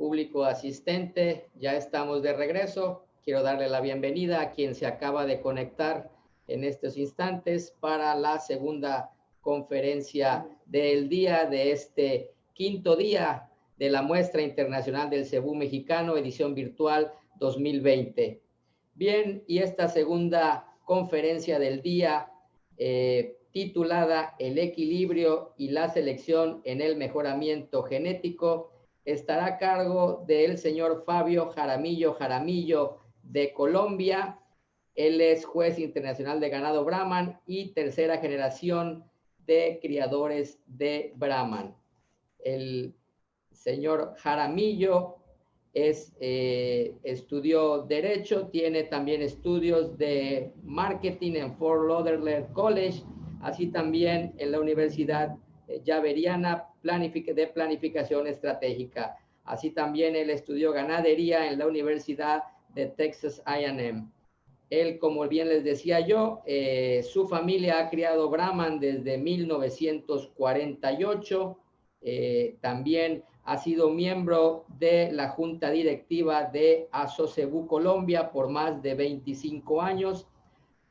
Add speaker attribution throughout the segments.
Speaker 1: público asistente, ya estamos de regreso. Quiero darle la bienvenida a quien se acaba de conectar en estos instantes para la segunda conferencia del día de este quinto día de la Muestra Internacional del Cebú Mexicano, edición virtual 2020. Bien, y esta segunda conferencia del día titulada El equilibrio y la selección en el mejoramiento genético estará a cargo del señor Fabio Jaramillo de Colombia. Él es juez internacional de ganado Brahman y tercera generación de criadores de Brahman. El señor Jaramillo estudió Derecho, tiene también estudios de Marketing en Fort Lauderdale College, así también en la Universidad Javeriana de Planificación Estratégica. Así también él estudió Ganadería en la Universidad de Texas A&M. Él, como bien les decía yo, su familia ha criado Brahman desde 1948. También ha sido miembro de la junta directiva de Asocebú Colombia por más de 25 años.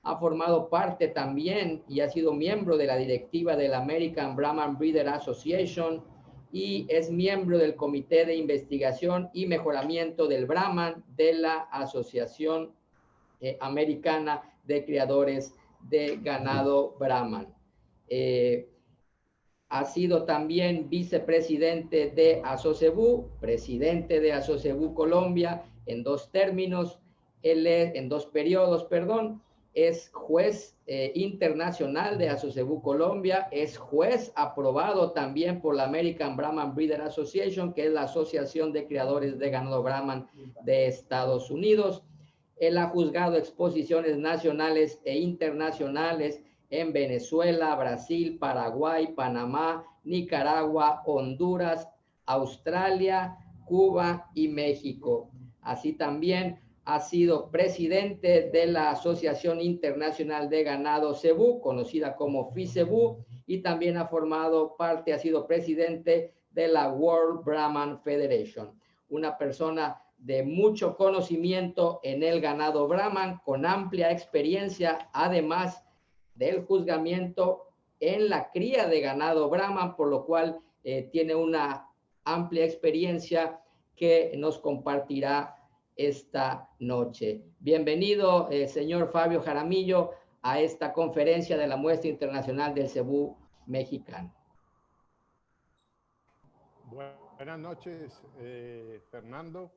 Speaker 1: Ha formado parte también y ha sido miembro de la directiva de la American Brahman Breeder Association y es miembro del Comité de Investigación y Mejoramiento del Brahman de la Asociación Americana de Criadores de Ganado Brahman. Ha sido también vicepresidente de Asocebú, presidente de Asocebú Colombia en dos términos, en dos periodos, perdón. Es juez internacional de Asocebú Colombia, es juez aprobado también por la American Brahman Breeder Association, que es la Asociación de Criadores de Ganado Brahman de Estados Unidos. Él ha juzgado exposiciones nacionales e internacionales en Venezuela, Brasil, Paraguay, Panamá, Nicaragua, Honduras, Australia, Cuba y México. Así también ha sido presidente de la Asociación Internacional de Ganado Cebú, conocida como FICEBU, y también ha sido presidente de la World Brahman Federation. Una persona de mucho conocimiento en el ganado Brahman, con amplia experiencia, además del juzgamiento en la cría de ganado Brahman, por lo cual tiene una amplia experiencia que nos compartirá esta noche. Bienvenido, señor Fabio Jaramillo, a esta conferencia de la Muestra Internacional del Cebú Mexicano.
Speaker 2: Buenas noches, Fernando.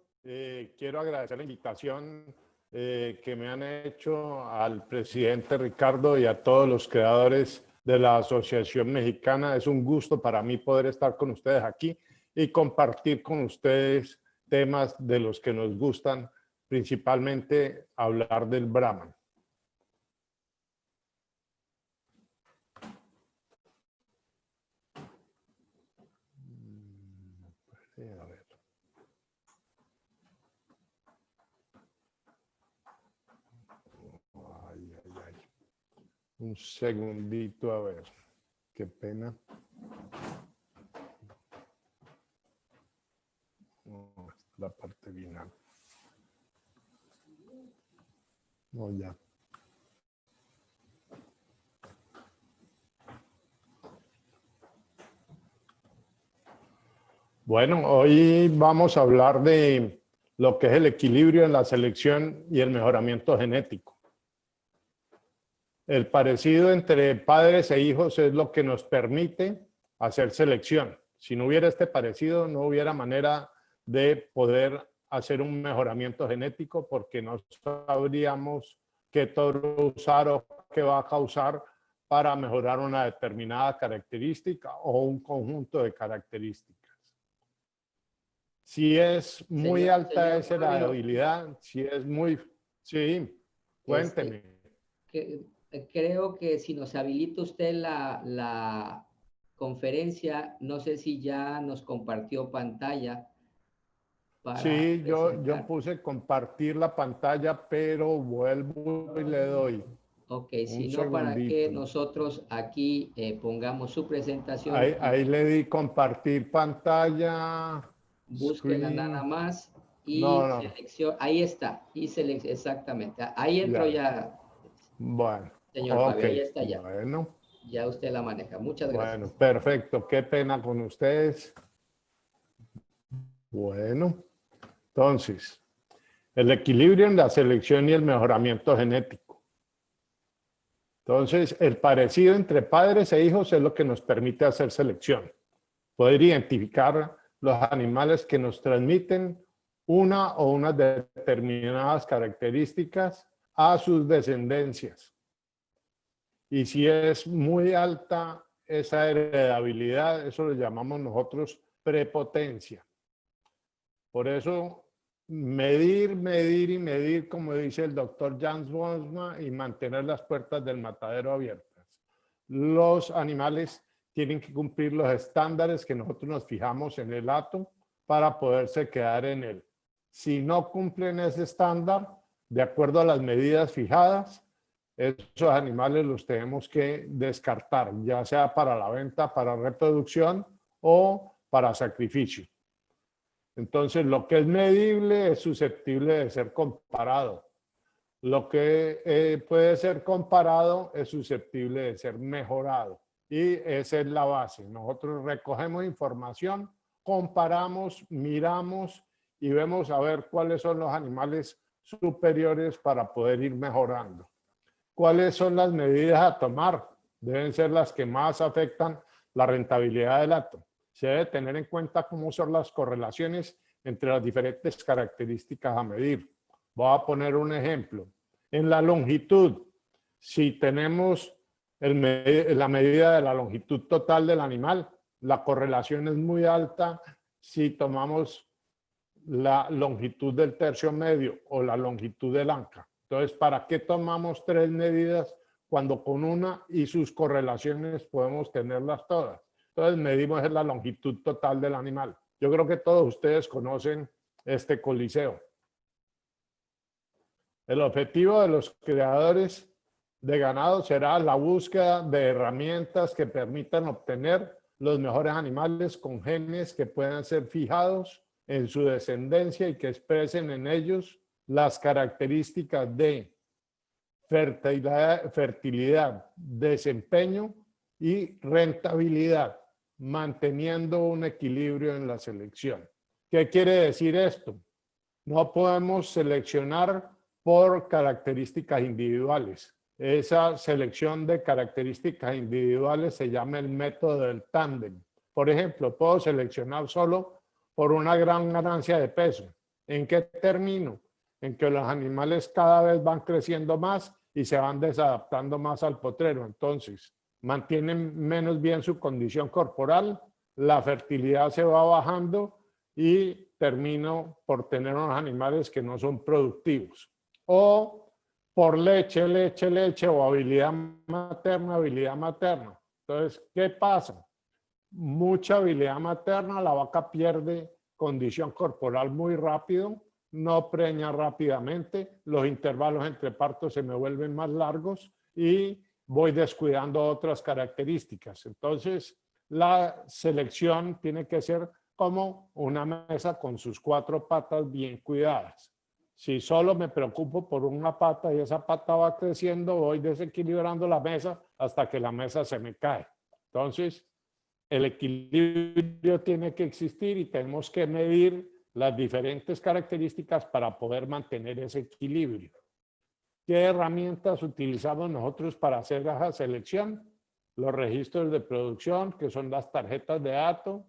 Speaker 2: Quiero agradecer la invitación que me han hecho al presidente Ricardo y a todos los creadores de la Asociación Mexicana. Es un gusto para mí poder estar con ustedes aquí y compartir con ustedes temas de los que nos gustan, principalmente hablar del Brahman. A ver. Un segundito, a ver. Qué pena. Oh, la parte final. No, ya. Bueno, hoy vamos a hablar de lo que es el equilibrio en la selección y el mejoramiento genético. El parecido entre padres e hijos es lo que nos permite hacer selección. Si no hubiera este parecido, no hubiera manera de poder hacer un mejoramiento genético porque no sabríamos qué toro usar o qué vaca usar para mejorar una determinada característica o un conjunto de características. Si es muy alta esa la habilidad, si es muy... Sí, cuénteme.
Speaker 1: Creo que si nos habilita usted la conferencia, no sé si ya nos compartió pantalla.
Speaker 2: Sí, yo puse compartir la pantalla, pero vuelvo y le doy.
Speaker 1: Ok, si no, para que nosotros aquí pongamos su presentación.
Speaker 2: Ahí le di compartir pantalla.
Speaker 1: Búsquela nada más y
Speaker 2: no.
Speaker 1: selección. Ahí está. Y exactamente. Ahí entro ya,
Speaker 2: Bueno,
Speaker 1: señor
Speaker 2: ok.
Speaker 1: Fabio. Ahí está ya.
Speaker 2: Bueno,
Speaker 1: Ya usted la maneja. Muchas
Speaker 2: bueno,
Speaker 1: gracias.
Speaker 2: perfecto. Qué pena con ustedes. Bueno, entonces, el equilibrio en la selección y el mejoramiento genético. Entonces, el parecido entre padres e hijos es lo que nos permite hacer selección. Poder identificar los animales que nos transmiten una o unas determinadas características a sus descendencias. Y si es muy alta esa heredabilidad, eso lo llamamos nosotros prepotencia. Por eso, medir, medir y medir, como dice el doctor Jans Bosma, y mantener las puertas del matadero abiertas. Los animales tienen que cumplir los estándares que nosotros nos fijamos en el hato para poderse quedar en él. Si no cumplen ese estándar, de acuerdo a las medidas fijadas, esos animales los tenemos que descartar, ya sea para la venta, para reproducción o para sacrificio. Entonces, lo que es medible es susceptible de ser comparado. Lo que puede ser comparado es susceptible de ser mejorado. Y esa es la base. Nosotros recogemos información, comparamos, miramos y vemos a ver cuáles son los animales superiores para poder ir mejorando. ¿Cuáles son las medidas a tomar? Deben ser las que más afectan la rentabilidad del hato. Se debe tener en cuenta cómo son las correlaciones entre las diferentes características a medir. Voy a poner un ejemplo. En la longitud, si tenemos la medida de la longitud total del animal, la correlación es muy alta si tomamos la longitud del tercio medio o la longitud del anca. Entonces, ¿para qué tomamos 3 medidas cuando con una y sus correlaciones podemos tenerlas todas? Entonces, medimos la longitud total del animal. Yo creo que todos ustedes conocen este coliseo. El objetivo de los creadores de ganado será la búsqueda de herramientas que permitan obtener los mejores animales con genes que puedan ser fijados en su descendencia y que expresen en ellos las características de fertilidad, desempeño y rentabilidad, manteniendo un equilibrio en la selección. ¿Qué quiere decir esto? No podemos seleccionar por características individuales. Esa selección de características individuales se llama el método del tándem. Por ejemplo, puedo seleccionar solo por una gran ganancia de peso. ¿En qué termino? En que los animales cada vez van creciendo más y se van desadaptando más al potrero. Entonces, mantienen menos bien su condición corporal, la fertilidad se va bajando y termino por tener unos animales que no son productivos. O por leche o habilidad materna. Entonces, ¿qué pasa? Mucha habilidad materna, la vaca pierde condición corporal muy rápido, no preña rápidamente, los intervalos entre partos se me vuelven más largos y voy descuidando otras características. Entonces, la selección tiene que ser como una mesa con sus 4 patas bien cuidadas. Si solo me preocupo por una pata y esa pata va creciendo, voy desequilibrando la mesa hasta que la mesa se me cae. Entonces, el equilibrio tiene que existir y tenemos que medir las diferentes características para poder mantener ese equilibrio. ¿Qué herramientas utilizamos nosotros para hacer esa selección? Los registros de producción, que son las tarjetas de datos,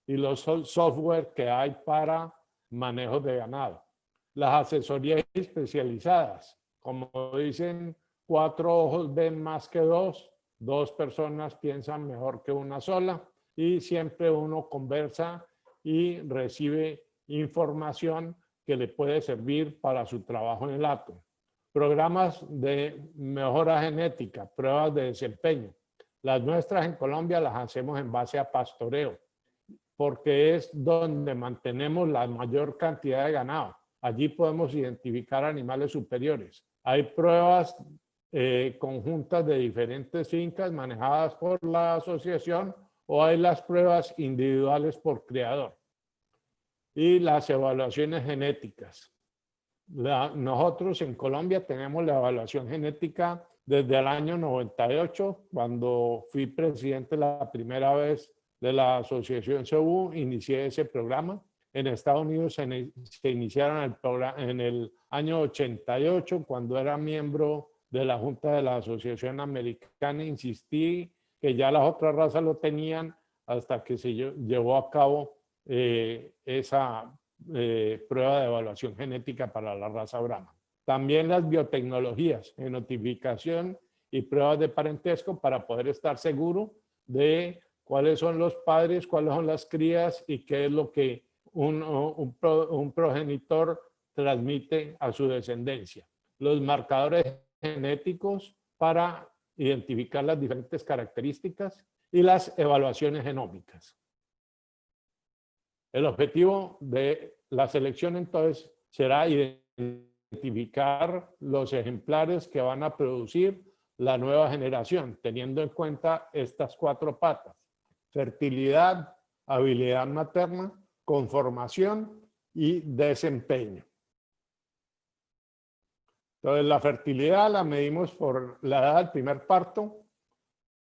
Speaker 2: y los software que hay para manejo de ganado. Las asesorías especializadas, como dicen, 4 ojos ven más que 2, 2 personas piensan mejor que una sola y siempre uno conversa y recibe información que le puede servir para su trabajo en el hato. Programas de mejora genética, pruebas de desempeño. Las nuestras en Colombia las hacemos en base a pastoreo, porque es donde mantenemos la mayor cantidad de ganado. Allí podemos identificar animales superiores. Hay pruebas conjuntas de diferentes fincas manejadas por la asociación o hay las pruebas individuales por criador. y las evaluaciones genéticas. Nosotros en Colombia tenemos la evaluación genética desde el año 98, cuando fui presidente la primera vez de la Asociación CEBU, inicié ese programa. En Estados Unidos se iniciaron en el año 88, cuando era miembro de la Junta de la Asociación Americana. Insistí que ya las otras razas lo tenían hasta que se llevó a cabo esa prueba de evaluación genética para la raza Brahma. También las biotecnologías, genotificación y pruebas de parentesco para poder estar seguro de cuáles son los padres, cuáles son las crías y qué es lo que un progenitor transmite a su descendencia. Los marcadores genéticos para identificar las diferentes características y las evaluaciones genómicas. El objetivo de la selección entonces será identificar los ejemplares que van a producir la nueva generación, teniendo en cuenta estas 4 patas: fertilidad, habilidad materna, conformación y desempeño. Entonces, la fertilidad la medimos por la edad del primer parto,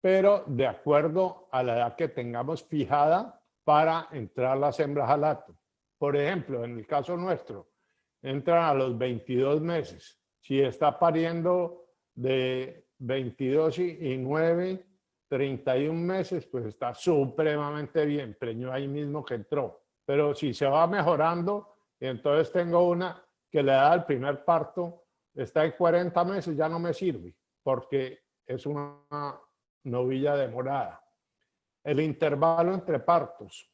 Speaker 2: pero de acuerdo a la edad que tengamos fijada para entrar las hembras al acto. Por ejemplo, en el caso nuestro, entran a los 22 meses. Si está pariendo de 22 y 9, 31 meses, pues está supremamente bien, preñó ahí mismo que entró. Pero si se va mejorando, entonces tengo una que la edad del primer parto está en 40 meses, ya no me sirve, porque es una novilla demorada. El intervalo entre partos.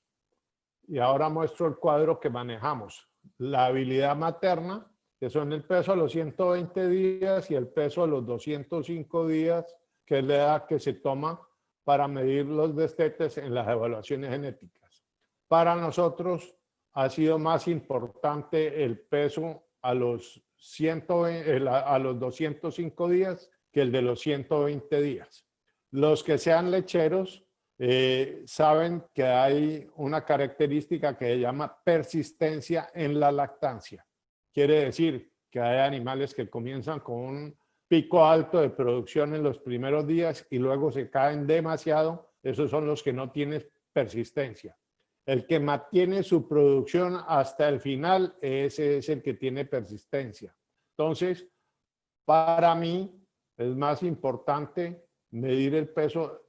Speaker 2: Y ahora muestro el cuadro que manejamos. La habilidad materna, que son el peso a los 120 días y el peso a los 205 días, que es la edad que se toma para medir los destetes en las evaluaciones genéticas. Para nosotros ha sido más importante el peso a los 205 días que el de los 120 días. Los que sean lecheros saben que hay una característica que se llama persistencia en la lactancia. Quiere decir que hay animales que comienzan con un pico alto de producción en los primeros días y luego se caen demasiado. Esos son los que no tienen persistencia. El que mantiene su producción hasta el final, ese es el que tiene persistencia. Entonces, para mí es más importante medir el peso,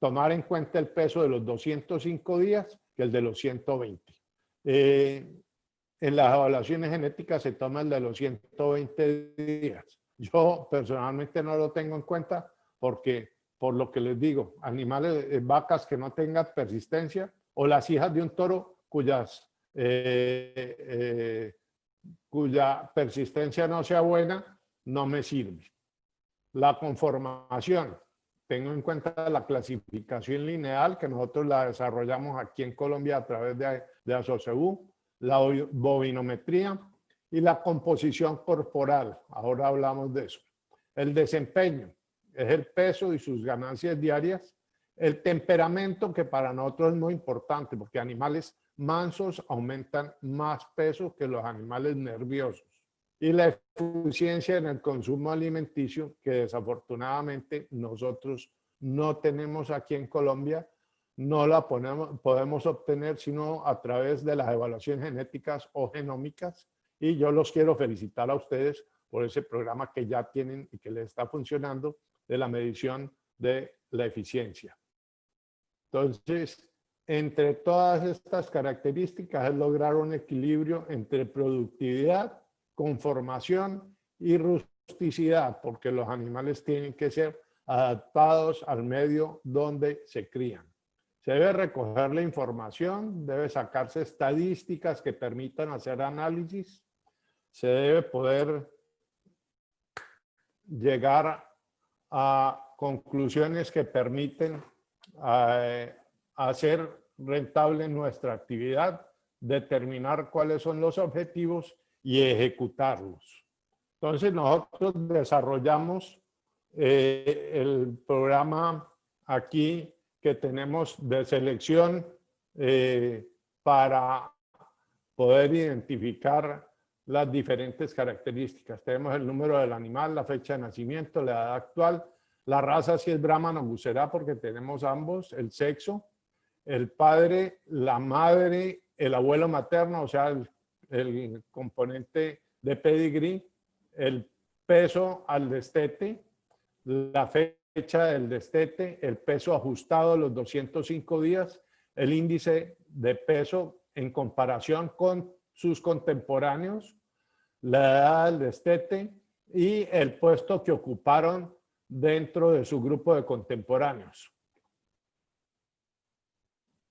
Speaker 2: tomar en cuenta el peso de los 205 días que el de los 120. En las evaluaciones genéticas se toma el de los 120 días. Yo personalmente no lo tengo en cuenta porque, por lo que les digo, animales, vacas que no tengan persistencia o las hijas de un toro cuya persistencia no sea buena, no me sirve. La conformación. Tengo en cuenta la clasificación lineal que nosotros la desarrollamos aquí en Colombia a través de ASOCEBU, la bovinometría y la composición corporal. Ahora hablamos de eso. El desempeño es el peso y sus ganancias diarias. El temperamento, que para nosotros es muy importante porque animales mansos aumentan más peso que los animales nerviosos. Y la eficiencia en el consumo alimenticio, que desafortunadamente nosotros no tenemos aquí en Colombia, no la podemos obtener sino a través de las evaluaciones genéticas o genómicas. Y yo los quiero felicitar a ustedes por ese programa que ya tienen y que les está funcionando de la medición de la eficiencia. Entonces, entre todas estas características es lograr un equilibrio entre productividad, conformación y rusticidad, porque los animales tienen que ser adaptados al medio donde se crían. Se debe recoger la información, debe sacarse estadísticas que permitan hacer análisis, se debe poder llegar a conclusiones que permiten hacer rentable nuestra actividad, determinar cuáles son los objetivos y ejecutarlos. Entonces nosotros desarrollamos el programa aquí que tenemos de selección para poder identificar las diferentes características. Tenemos el número del animal, la fecha de nacimiento, la edad actual, la raza si es Brahman o Buserá, porque tenemos ambos, el sexo, el padre, la madre, el abuelo materno, o sea, el componente de pedigrí, el peso al destete, la fecha del destete, el peso ajustado los 205 días, el índice de peso en comparación con sus contemporáneos, la edad del destete y el puesto que ocuparon dentro de su grupo de contemporáneos.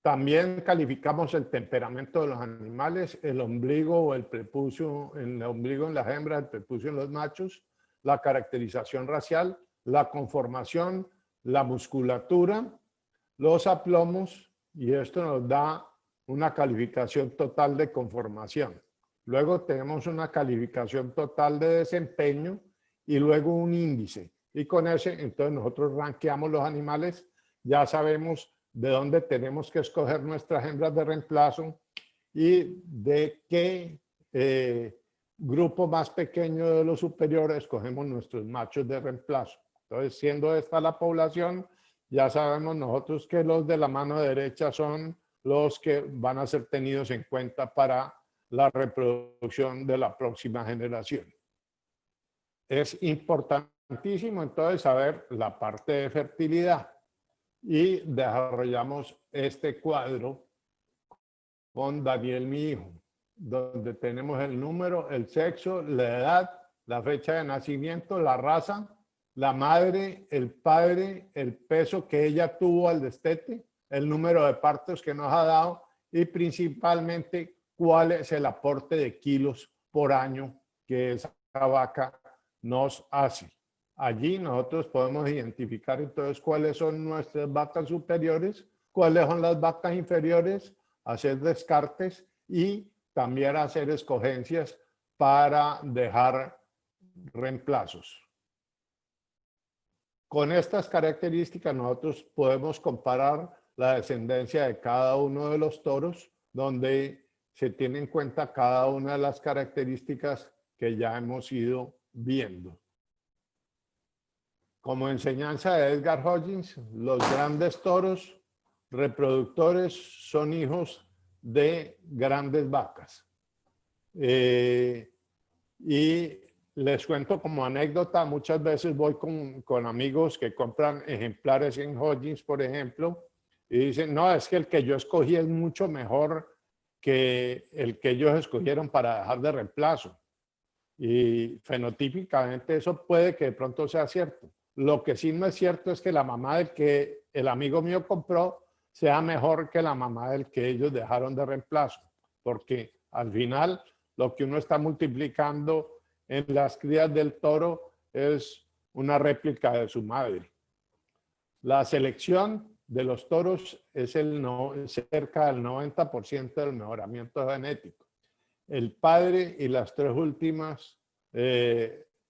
Speaker 2: También calificamos el temperamento de los animales, el ombligo o el prepucio, el ombligo en las hembras, el prepucio en los machos, la caracterización racial, la conformación, la musculatura, los aplomos, y esto nos da una calificación total de conformación. Luego tenemos una calificación total de desempeño y luego un índice. Y con ese, entonces nosotros rankeamos los animales, ya sabemos de dónde tenemos que escoger nuestras hembras de reemplazo y de qué grupo más pequeño de los superiores escogemos nuestros machos de reemplazo. Entonces, siendo esta la población, ya sabemos nosotros que los de la mano derecha son los que van a ser tenidos en cuenta para la reproducción de la próxima generación. Es importantísimo entonces saber la parte de fertilidad y desarrollamos este cuadro con Daniel, mi hijo, donde tenemos el número, el sexo, la edad, la fecha de nacimiento, la raza, la madre, el padre, el peso que ella tuvo al destete, el número de partos que nos ha dado y principalmente cuál es el aporte de kilos por año que esa vaca nos hace. Allí nosotros podemos identificar entonces cuáles son nuestras vacas superiores, cuáles son las vacas inferiores, hacer descartes y también hacer escogencias para dejar reemplazos. Con estas características nosotros podemos comparar la descendencia de cada uno de los toros, donde se tiene en cuenta cada una de las características que ya hemos ido viendo. Como enseñanza de Edgar Hodgins, los grandes toros reproductores son hijos de grandes vacas. Y les cuento como anécdota, muchas veces voy con amigos que compran ejemplares en Hodgins, por ejemplo, y dicen, no, es que el que yo escogí es mucho mejor que el que ellos escogieron para dejar de reemplazo. Y fenotípicamente eso puede que de pronto sea cierto. Lo que sí no es cierto es que la mamá del que el amigo mío compró sea mejor que la mamá del que ellos dejaron de reemplazo, porque al final lo que uno está multiplicando en las crías del toro es una réplica de su madre. La selección de los toros es cerca del 90% del mejoramiento genético. El padre y las tres últimas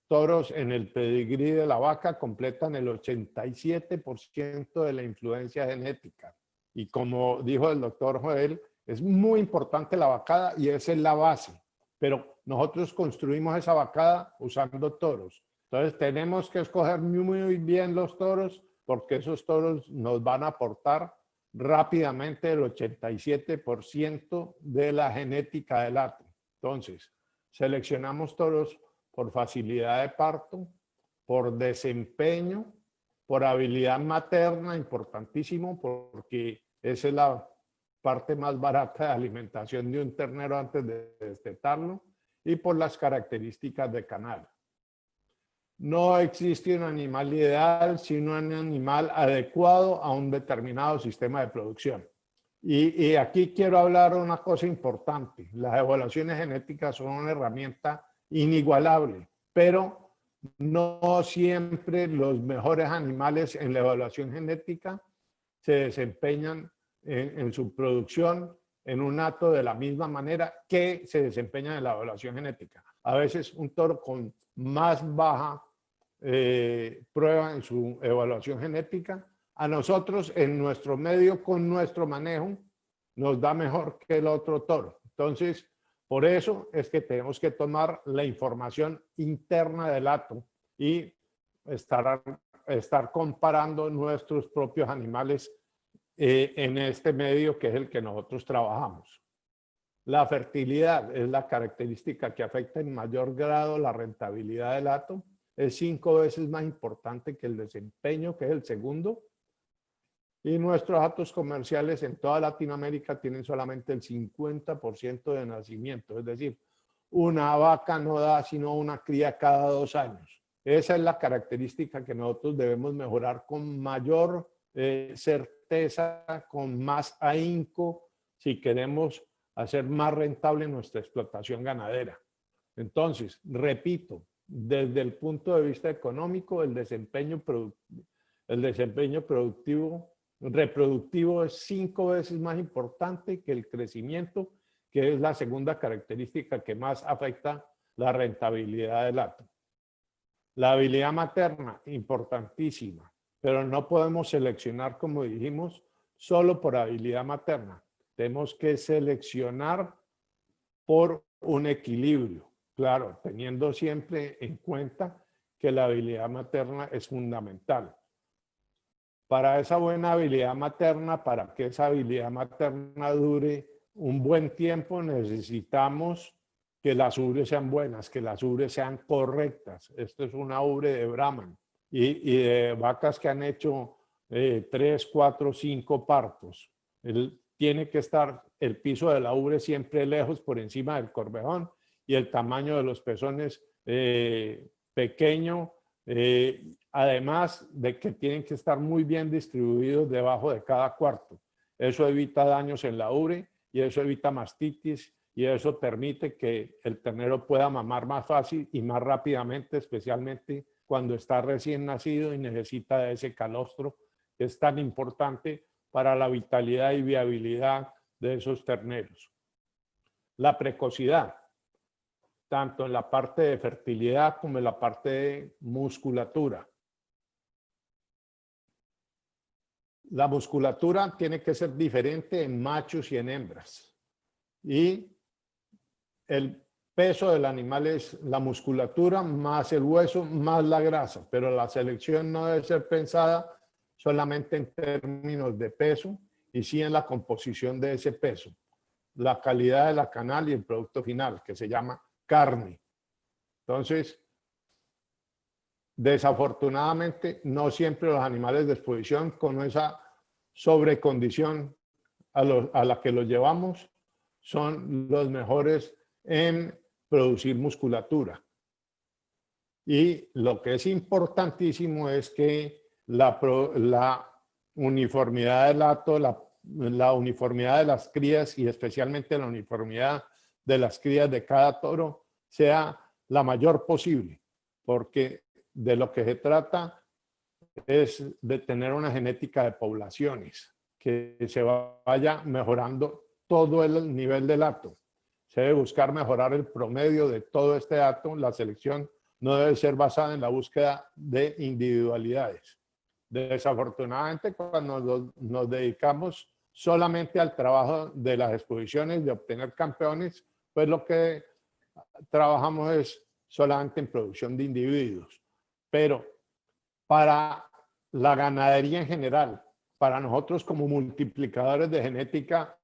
Speaker 2: toros en el pedigrí de la vaca completan el 87% de la influencia genética. Y como dijo el doctor Joel, es muy importante la vacada y esa es la base. Pero nosotros construimos esa vacada usando toros. Entonces tenemos que escoger muy bien los toros porque esos toros nos van a aportar rápidamente el 87% de la genética del hato. Entonces, seleccionamos toros por facilidad de parto, por desempeño, por habilidad materna, importantísimo, porque esa es la parte más barata de alimentación de un ternero antes de destetarlo, y por las características de canal. No existe un animal ideal, sino un animal adecuado a un determinado sistema de producción. Y aquí quiero hablar una cosa importante. Las evaluaciones genéticas son una herramienta inigualable, pero no siempre los mejores animales en la evaluación genética se desempeñan en su producción en un hato de la misma manera que se desempeñan en la evaluación genética. A veces un toro con más baja prueba en su evaluación genética, a nosotros en nuestro medio con nuestro manejo nos da mejor que el otro toro. Entonces Por eso es que tenemos que tomar la información interna del hato y estar comparando nuestros propios animales en este medio que es el que nosotros trabajamos. La fertilidad es la característica que afecta en mayor grado la rentabilidad del hato. Es 5 veces más importante que el desempeño, que es el segundo. Y nuestros hatos comerciales en toda Latinoamérica tienen solamente el 50% de nacimiento. Es decir, una vaca no da sino una cría cada 2 años. Esa es la característica que nosotros debemos mejorar con mayor certeza, con más ahínco, si queremos hacer más rentable nuestra explotación ganadera. Entonces, repito, desde el punto de vista económico, el desempeño reproductivo es 5 veces más importante que el crecimiento, que es la segunda característica que más afecta la rentabilidad del hato. La habilidad materna, importantísima, pero no podemos seleccionar, como dijimos, solo por habilidad materna. Tenemos que seleccionar por un equilibrio, claro, teniendo siempre en cuenta que la habilidad materna es fundamental. Para esa buena habilidad materna, para que esa habilidad materna dure un buen tiempo, necesitamos que las ubres sean buenas, que las ubres sean correctas. Esto es una ubre de Brahman y de vacas que han hecho 3, 4, 5 partos. Tiene que estar el piso de la ubre siempre lejos por encima del corvejón y el tamaño de los pezones pequeño, además de que tienen que estar muy bien distribuidos debajo de cada cuarto. Eso evita daños en la ubre y eso evita mastitis y eso permite que el ternero pueda mamar más fácil y más rápidamente, especialmente cuando está recién nacido y necesita de ese calostro que es tan importante para la vitalidad y viabilidad de esos terneros. La precocidad, tanto en la parte de fertilidad como en la parte de musculatura. La musculatura tiene que ser diferente en machos y en hembras. Y el peso del animal es la musculatura más el hueso más la grasa, pero la selección no debe ser pensada solamente en términos de peso y sí en la composición de ese peso, la calidad de la canal y el producto final, que se llama carne. Entonces, desafortunadamente, no siempre los animales de exposición con esa sobrecondición a la que los llevamos son los mejores en producir musculatura. Y lo que es importantísimo es que la uniformidad del hato, la uniformidad de las crías y especialmente la uniformidad de las crías de cada toro sea la mayor posible, porque de lo que se trata es de tener una genética de poblaciones, que se vaya mejorando todo el nivel del hato. Se debe buscar mejorar el promedio de todo este hato. La selección no debe ser basada en la búsqueda de individualidades. Desafortunadamente, cuando nos dedicamos solamente al trabajo de las exposiciones, de obtener campeones, pues lo que trabajamos es solamente en producción de individuos. Pero para la ganadería en general, para nosotros como multiplicadores de genética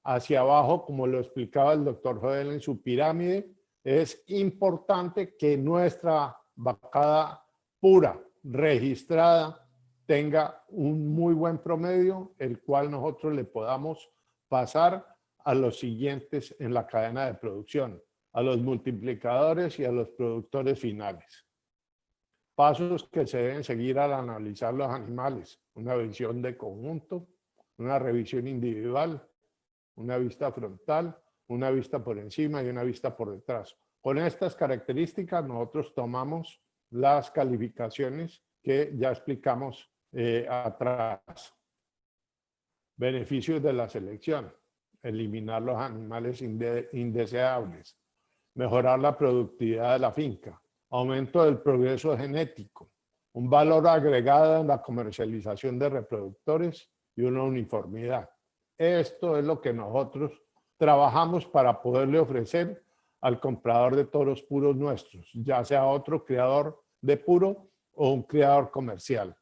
Speaker 2: hacia abajo, como lo explicaba el doctor Joel en su pirámide, es importante que nuestra vacada pura, registrada, tenga un muy buen promedio, el cual nosotros le podamos pasar a los siguientes en la cadena de producción, a los multiplicadores y a los productores finales. Pasos que se deben seguir al analizar los animales: una visión de conjunto, una revisión individual, una vista frontal, una vista por encima y una vista por detrás. Con estas características nosotros tomamos las calificaciones que ya explicamos atrás. Beneficios de la selección: eliminar los animales indeseables, mejorar la productividad de la finca, aumento del progreso genético, un valor agregado en la comercialización de reproductores y una uniformidad. Esto es lo que nosotros trabajamos para poderle ofrecer al comprador de toros puros nuestros, ya sea otro criador de puro o un criador comercial.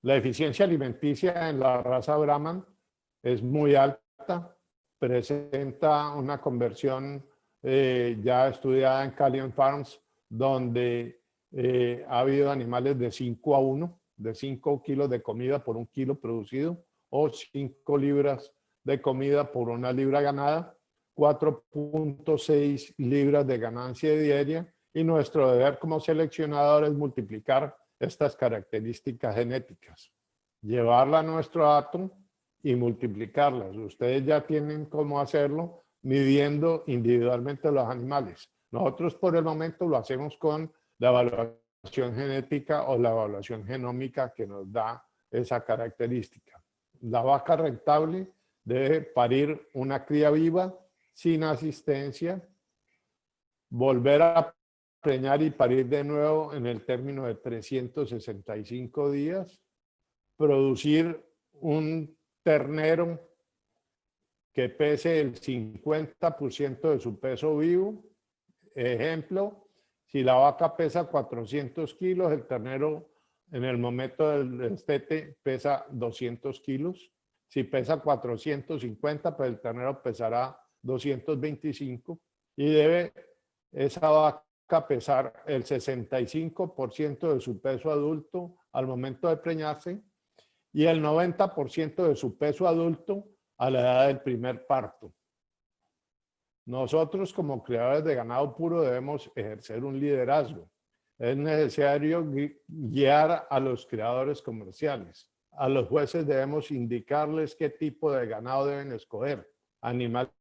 Speaker 2: La eficiencia alimenticia en la raza Brahman es muy alta, presenta una conversión ya estudiada en Callion Farms, donde ha habido animales de 5:1, de 5 kilos de comida por 1 kilo producido, o 5 libras de comida por 1 libra ganada, 4.6 libras de ganancia diaria, y nuestro deber como seleccionador es multiplicar estas características genéticas, llevarla a nuestro hato y multiplicarlas. Ustedes ya tienen cómo hacerlo midiendo individualmente los animales. Nosotros por el momento lo hacemos con la evaluación genética o la evaluación genómica que nos da esa característica. La vaca rentable debe parir una cría viva sin asistencia, volver a preñar y parir de nuevo en el término de 365 días, producir un ternero que pese el 50% de su peso vivo. Ejemplo, si la vaca pesa 400 kilos, el ternero en el momento del destete pesa 200 kilos. Si pesa 450, pues el ternero pesará 225 y debe esa vaca pesar el 65% de su peso adulto al momento de preñarse y el 90% de su peso adulto a la edad del primer parto. Nosotros como criadores de ganado puro debemos ejercer un liderazgo. Es necesario guiar a los criadores comerciales. A los jueces debemos indicarles qué tipo de ganado deben escoger. Animales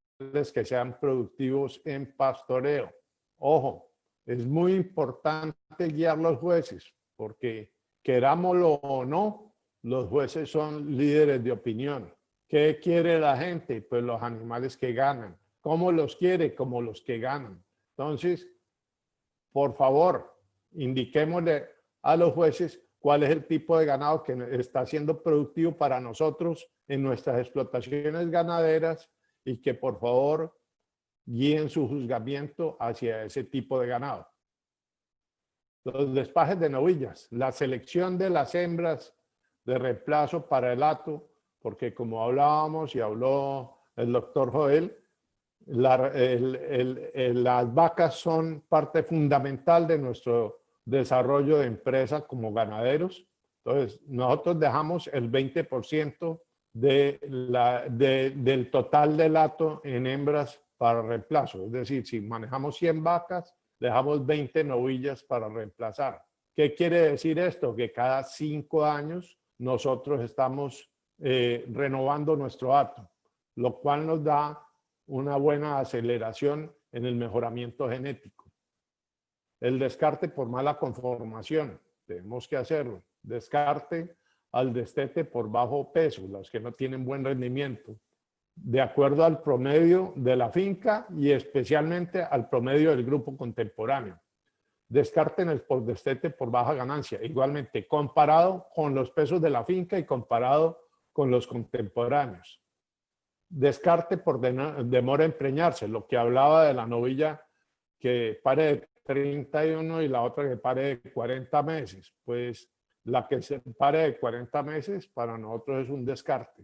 Speaker 2: que sean productivos en pastoreo. Ojo, es muy importante guiar a los jueces porque, querámoslo o no, los jueces son líderes de opinión. ¿Qué quiere la gente? Pues los animales que ganan. ¿Cómo los quiere? Como los que ganan. Entonces, por favor, indiquémosle a los jueces cuál es el tipo de ganado que está siendo productivo para nosotros en nuestras explotaciones ganaderas y que por favor guíen su juzgamiento hacia ese tipo de ganado. Los despajes de novillas, la selección de las hembras de reemplazo para el hato, porque como hablábamos y habló el doctor Joel, las vacas son parte fundamental de nuestro desarrollo de empresa como ganaderos. Entonces, nosotros dejamos el 20% del total del hato en hembras para reemplazo. Es decir, si manejamos 100 vacas, dejamos 20 novillas para reemplazar. ¿Qué quiere decir esto? Que cada 5 años nosotros estamos renovando nuestro hato, lo cual nos da una buena aceleración en el mejoramiento genético. El descarte por mala conformación, tenemos que hacerlo. Descarte al destete por bajo peso, los que no tienen buen rendimiento, de acuerdo al promedio de la finca y especialmente al promedio del grupo contemporáneo. Descarten el por destete por baja ganancia, igualmente comparado con los pesos de la finca y comparado con los contemporáneos. Descarte por demora en preñarse, lo que hablaba de la novilla que pare de 31 y la otra que pare de 40 meses. Pues la que se pare de 40 meses para nosotros es un descarte.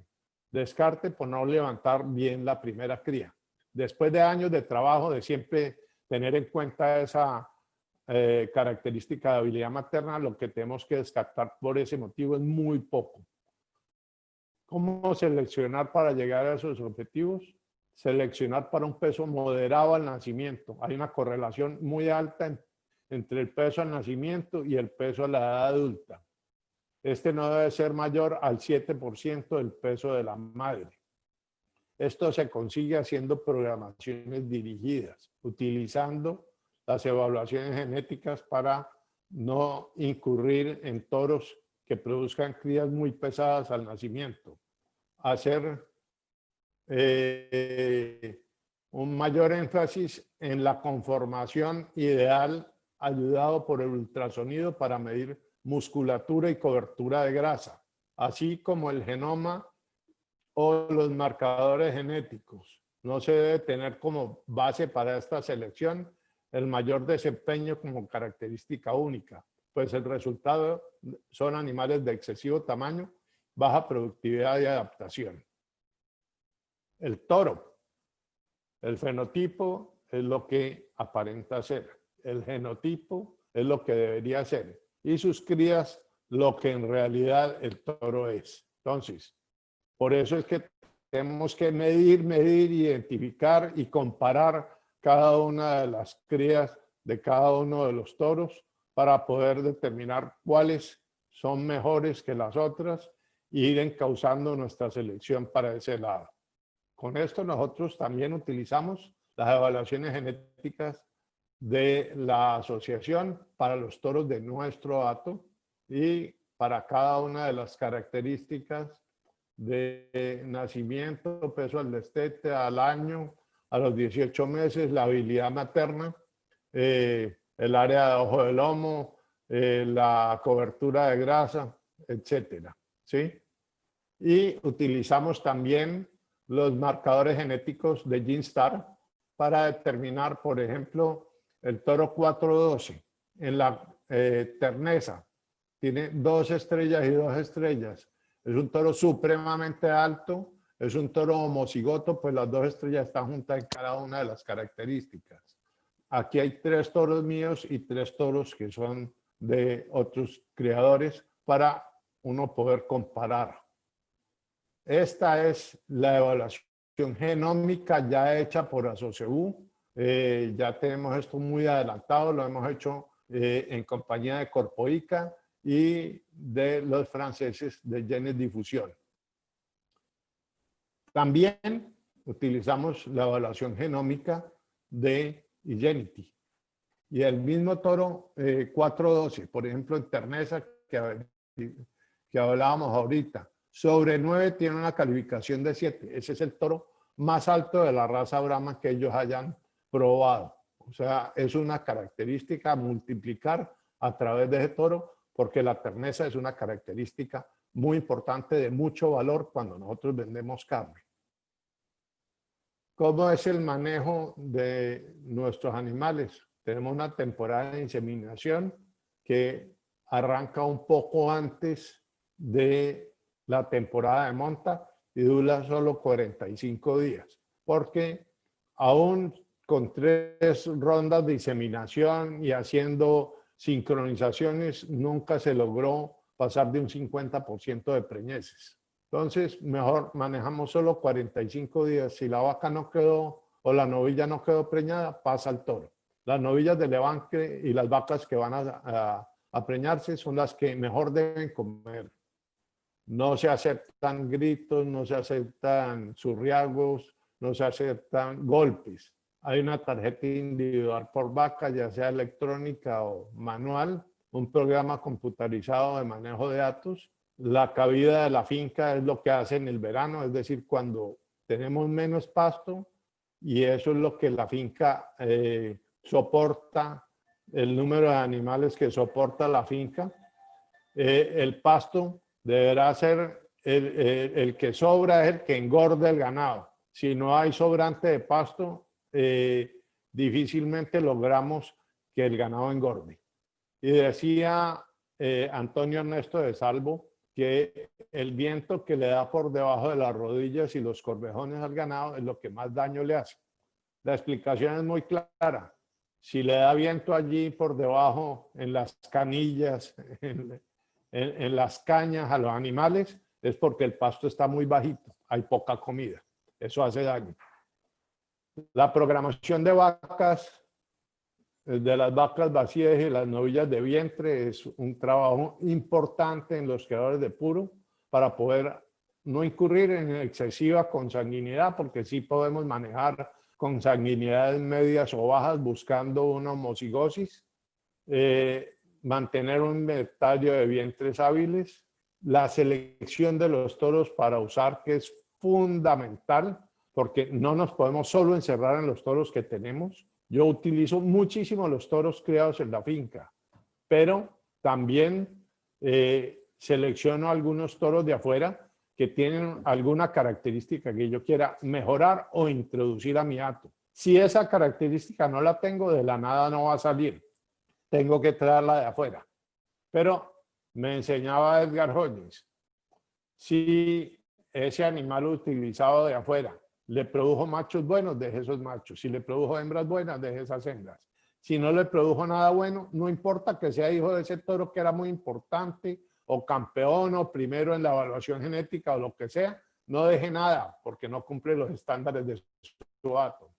Speaker 2: Descarte por no levantar bien la primera cría. Después de años de trabajo, de siempre tener en cuenta esa característica de habilidad materna, lo que tenemos que descartar por ese motivo es muy poco. ¿Cómo seleccionar para llegar a esos objetivos? Seleccionar para un peso moderado al nacimiento. Hay una correlación muy alta entre el peso al nacimiento y el peso a la edad adulta. Este no debe ser mayor al 7% del peso de la madre. Esto se consigue haciendo programaciones dirigidas, utilizando las evaluaciones genéticas para no incurrir en toros que produzcan crías muy pesadas al nacimiento. Hacer un mayor énfasis en la conformación ideal ayudado por el ultrasonido para medir musculatura y cobertura de grasa, así como el genoma o los marcadores genéticos. No se debe tener como base para esta selección el mayor desempeño como característica única, pues el resultado son animales de excesivo tamaño, baja productividad y adaptación. El toro, el fenotipo es lo que aparenta ser, el genotipo es lo que debería ser y sus crías lo que en realidad el toro es. Entonces, por eso es que tenemos que medir, identificar y comparar cada una de las crías de cada uno de los toros para poder determinar cuáles son mejores que las otras e ir encauzando nuestra selección para ese lado. Con esto nosotros también utilizamos las evaluaciones genéticas de la asociación para los toros de nuestro hato y para cada una de las características de nacimiento, peso al destete, al año, a los 18 meses, la habilidad materna, el área de ojo del lomo, la cobertura de grasa, etcétera, ¿sí? Y utilizamos también los marcadores genéticos de GeneStar para determinar, por ejemplo, el toro 412 en la terneza. Tiene 2 estrellas y 2 estrellas. Es un toro supremamente alto, es un toro homocigoto, pues las 2 estrellas están juntas en cada una de las características. Aquí hay 3 toros míos y 3 toros que son de otros criadores para uno poder comparar. Esta es la evaluación genómica ya hecha por Asocebú. Ya tenemos esto muy adelantado, lo hemos hecho en compañía de Corpoica y de los franceses de Genes Difusión. También utilizamos la evaluación genómica de Igenity. Y el mismo toro 412, por ejemplo, en terneza que hablábamos ahorita, sobre 9 tiene una calificación de 7. Ese es el toro más alto de la raza Brahma que ellos hayan probado. O sea, es una característica a multiplicar a través de ese toro, porque la terneza es una característica muy importante de mucho valor cuando nosotros vendemos carne. ¿Cómo es el manejo de nuestros animales? Tenemos una temporada de inseminación que arranca un poco antes de la temporada de monta y dura solo 45 días, porque aún con 3 rondas de inseminación y haciendo sincronizaciones, nunca se logró pasar de un 50% de preñeces. Entonces, mejor manejamos solo 45 días. Si la vaca no quedó o la novilla no quedó preñada, pasa al toro. Las novillas de levante y las vacas que van a preñarse son las que mejor deben comer. No se aceptan gritos, no se aceptan zurriagos, no se aceptan golpes. Hay una tarjeta individual por vaca, ya sea electrónica o manual, un programa computarizado de manejo de datos. La cabida de la finca es lo que hace en el verano, es decir, cuando tenemos menos pasto, y eso es lo que la finca soporta, el número de animales que soporta la finca. El pasto deberá ser el que sobra, es el que engorda el ganado. Si no hay sobrante de pasto, difícilmente logramos que el ganado engorde. Y decía Antonio Ernesto de Salvo que el viento que le da por debajo de las rodillas y los corvejones al ganado es lo que más daño le hace. La explicación es muy clara. Si le da viento allí por debajo, en las canillas, en las cañas a los animales, es porque el pasto está muy bajito, hay poca comida. Eso hace daño. La programación de vacas, de las vacas vacías y las novillas de vientre, es un trabajo importante en los criadores de puro para poder no incurrir en excesiva consanguinidad, porque sí podemos manejar consanguinidades medias o bajas buscando una homocigosis, mantener un inventario de vientres hábiles, la selección de los toros para usar, que es fundamental, porque no nos podemos solo encerrar en los toros que tenemos. Yo utilizo muchísimo los toros criados en la finca, pero también selecciono algunos toros de afuera que tienen alguna característica que yo quiera mejorar o introducir a mi hato. Si esa característica no la tengo, de la nada no va a salir. Tengo que traerla de afuera. Pero me enseñaba Edgar Hodges, si ese animal utilizado de afuera le produjo machos buenos, deje esos machos. Si le produjo hembras buenas, deje esas hembras. Si no le produjo nada bueno, no importa que sea hijo de ese toro que era muy importante, o campeón, o primero en la evaluación genética, o lo que sea, no deje nada, porque no cumple los estándares de su hato.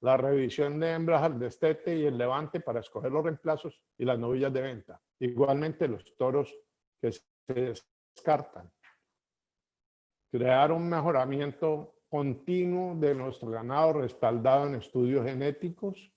Speaker 2: La revisión de hembras al destete y el levante para escoger los reemplazos y las novillas de venta. Igualmente los toros que se descartan. Crear un mejoramiento continuo de nuestro ganado respaldado en estudios genéticos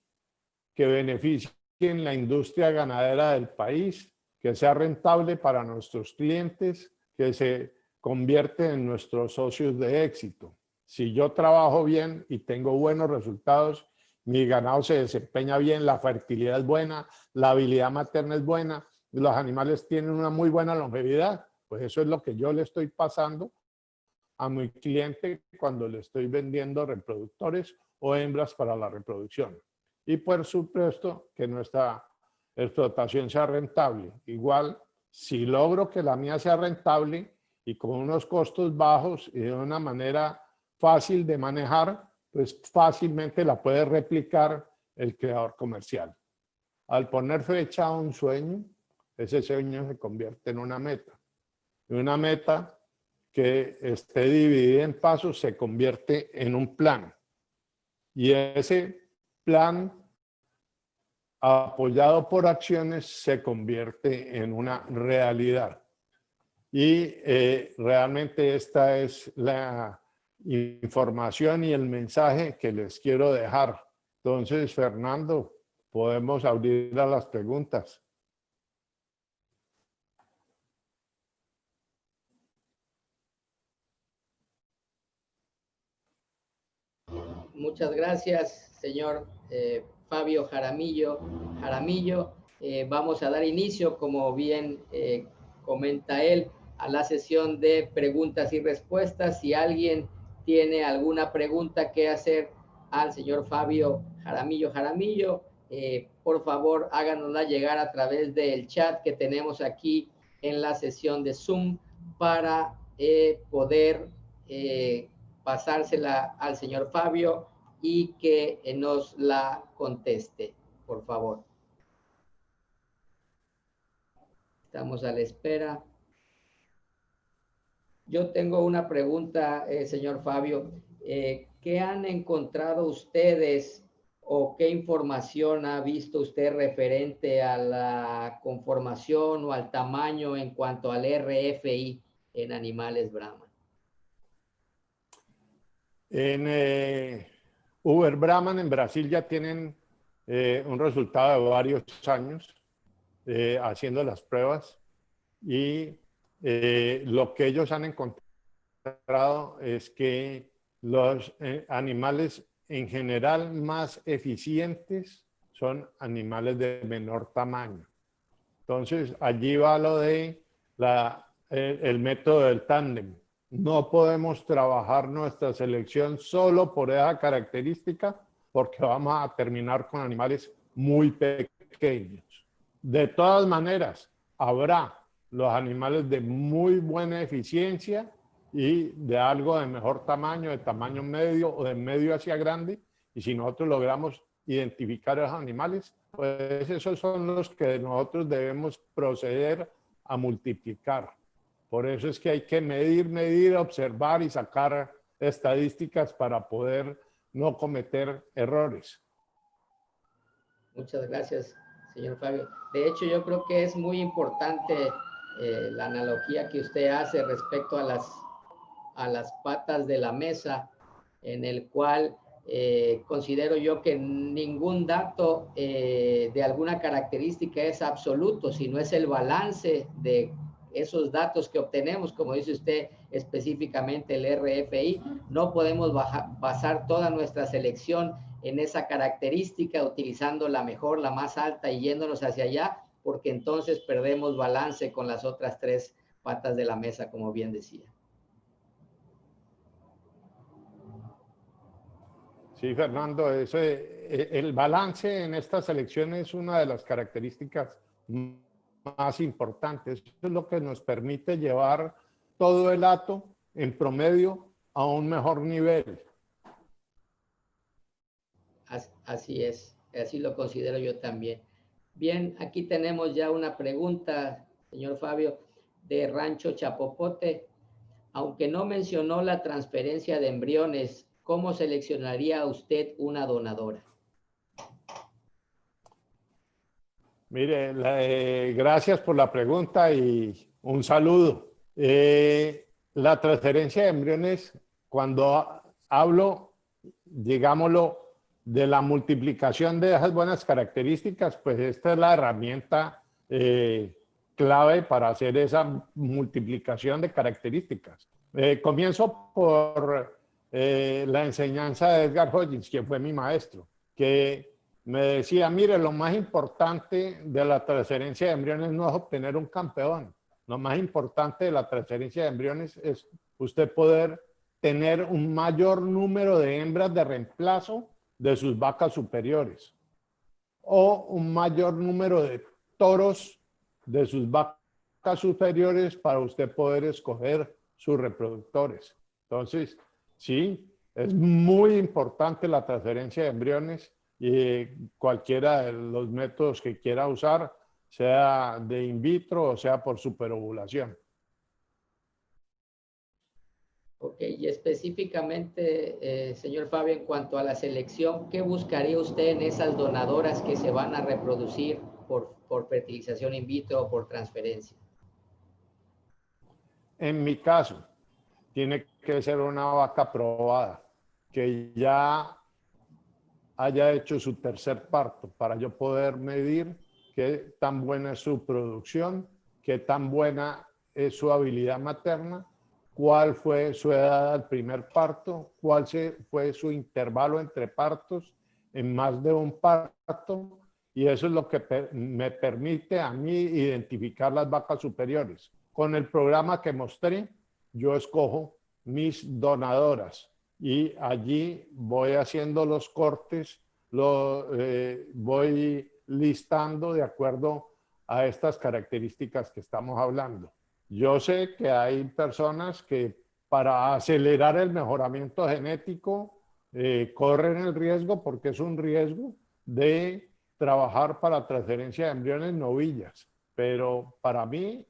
Speaker 2: que beneficien la industria ganadera del país, que sea rentable para nuestros clientes, que se convierte en nuestros socios de éxito. Si yo trabajo bien y tengo buenos resultados, mi ganado se desempeña bien, la fertilidad es buena, la habilidad materna es buena, los animales tienen una muy buena longevidad, pues eso es lo que yo le estoy pasando a mi cliente cuando le estoy vendiendo reproductores o hembras para la reproducción. Y por supuesto que nuestra explotación sea rentable. Igual, si logro que la mía sea rentable y con unos costos bajos y de una manera fácil de manejar, pues fácilmente la puede replicar el creador comercial. Al poner fecha a un sueño, ese sueño se convierte en una meta. Y una meta que esté dividida en pasos se convierte en un plan. Y ese plan, apoyado por acciones, se convierte en una realidad. Y realmente esta es la información y el mensaje que les quiero dejar. Entonces, Fernando, podemos abrir a las preguntas.
Speaker 1: Muchas gracias, señor Fabio Jaramillo. Vamos a dar inicio, como bien comenta él, a la sesión de preguntas y respuestas. Si alguien tiene alguna pregunta que hacer al señor Fabio Jaramillo, por favor háganosla llegar a través del chat que tenemos aquí en la sesión de Zoom para poder pasársela al señor Fabio y que nos la conteste, por favor. Estamos a la espera. Yo tengo una pregunta, señor Fabio. ¿Qué han encontrado ustedes o qué información ha visto usted referente a la conformación o al tamaño en cuanto al RFI en animales Brahman?
Speaker 2: En Uber Brahman en Brasil ya tienen un resultado de varios años haciendo las pruebas y lo que ellos han encontrado es que los animales en general más eficientes son animales de menor tamaño. Entonces allí va lo de el método del tándem. No podemos trabajar nuestra selección solo por esa característica porque vamos a terminar con animales muy pequeños. De todas maneras, habrá los animales de muy buena eficiencia y de algo de mejor tamaño, de tamaño medio o de medio hacia grande. Y si nosotros logramos identificar a esos animales, pues esos son los que nosotros debemos proceder a multiplicar. Por eso es que hay que medir, observar y sacar estadísticas para poder no cometer errores.
Speaker 1: Muchas gracias, señor Fabio. De hecho, yo creo que es muy importante la analogía que usted hace respecto a las patas de la mesa, en el cual considero yo que ningún dato de alguna característica es absoluto, sino es el balance de esos datos que obtenemos, como dice usted específicamente el RFI. No podemos basar toda nuestra selección en esa característica, utilizando la mejor, la más alta y yéndonos hacia allá, porque entonces perdemos balance con las otras tres patas de la mesa, como bien decía.
Speaker 2: Sí, Fernando, el balance en estas elecciones es una de las características más importantes. Eso es lo que nos permite llevar todo el hato en promedio a un mejor nivel.
Speaker 1: Así es, así lo considero yo también. Bien, aquí tenemos ya una pregunta, señor Fabio, de Rancho Chapopote. Aunque no mencionó la transferencia de embriones, ¿cómo seleccionaría usted una donadora?
Speaker 2: Mire, gracias por la pregunta y un saludo. La transferencia de embriones, cuando hablo, digámoslo, de la multiplicación de esas buenas características, pues esta es la herramienta clave para hacer esa multiplicación de características. Comienzo por la enseñanza de Edgar Hodgins, quien fue mi maestro, que me decía, mire, lo más importante de la transferencia de embriones no es obtener un campeón. Lo más importante de la transferencia de embriones es usted poder tener un mayor número de hembras de reemplazo de sus vacas superiores o un mayor número de toros de sus vacas superiores para usted poder escoger sus reproductores. Entonces, sí, es muy importante la transferencia de embriones y cualquiera de los métodos que quiera usar, sea de in vitro o sea por superovulación.
Speaker 1: Ok, y específicamente, señor Fabio, en cuanto a la selección, ¿qué buscaría usted en esas donadoras que se van a reproducir por fertilización in vitro o por transferencia?
Speaker 2: En mi caso, tiene que ser una vaca probada, que ya haya hecho su tercer parto para yo poder medir qué tan buena es su producción, qué tan buena es su habilidad materna, cuál fue su edad al primer parto, cuál fue su intervalo entre partos en más de un parto, y eso es lo que me permite a mí identificar las vacas superiores. Con el programa que mostré, yo escojo mis donadoras y allí voy haciendo los cortes, voy listando de acuerdo a estas características que estamos hablando. Yo sé que hay personas que para acelerar el mejoramiento genético corren el riesgo, porque es un riesgo de trabajar para transferencia de embriones novillas, pero para mí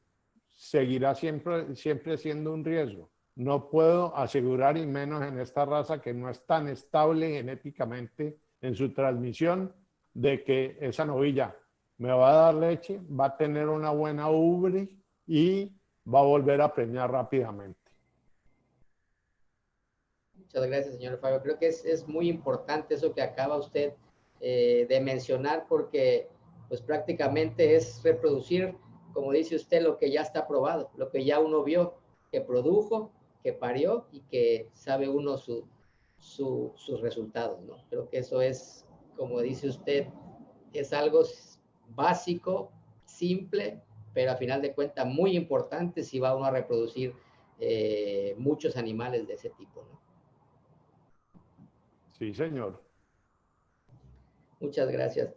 Speaker 2: seguirá siempre siendo un riesgo. No puedo asegurar, y menos en esta raza que no es tan estable genéticamente en su transmisión, de que esa novilla me va a dar leche, va a tener una buena ubre y va a volver a preñar rápidamente.
Speaker 1: Muchas gracias, señor Fabio. Creo que es muy importante eso que acaba usted de mencionar, porque pues prácticamente es reproducir, como dice usted, lo que ya está probado, lo que ya uno vio, que produjo, que parió y que sabe uno sus resultados, ¿no? Creo que eso es, como dice usted, es algo básico, simple, pero a final de cuentas muy importante si va uno a reproducir muchos animales de ese tipo, ¿no?
Speaker 2: Sí, señor.
Speaker 1: Muchas gracias.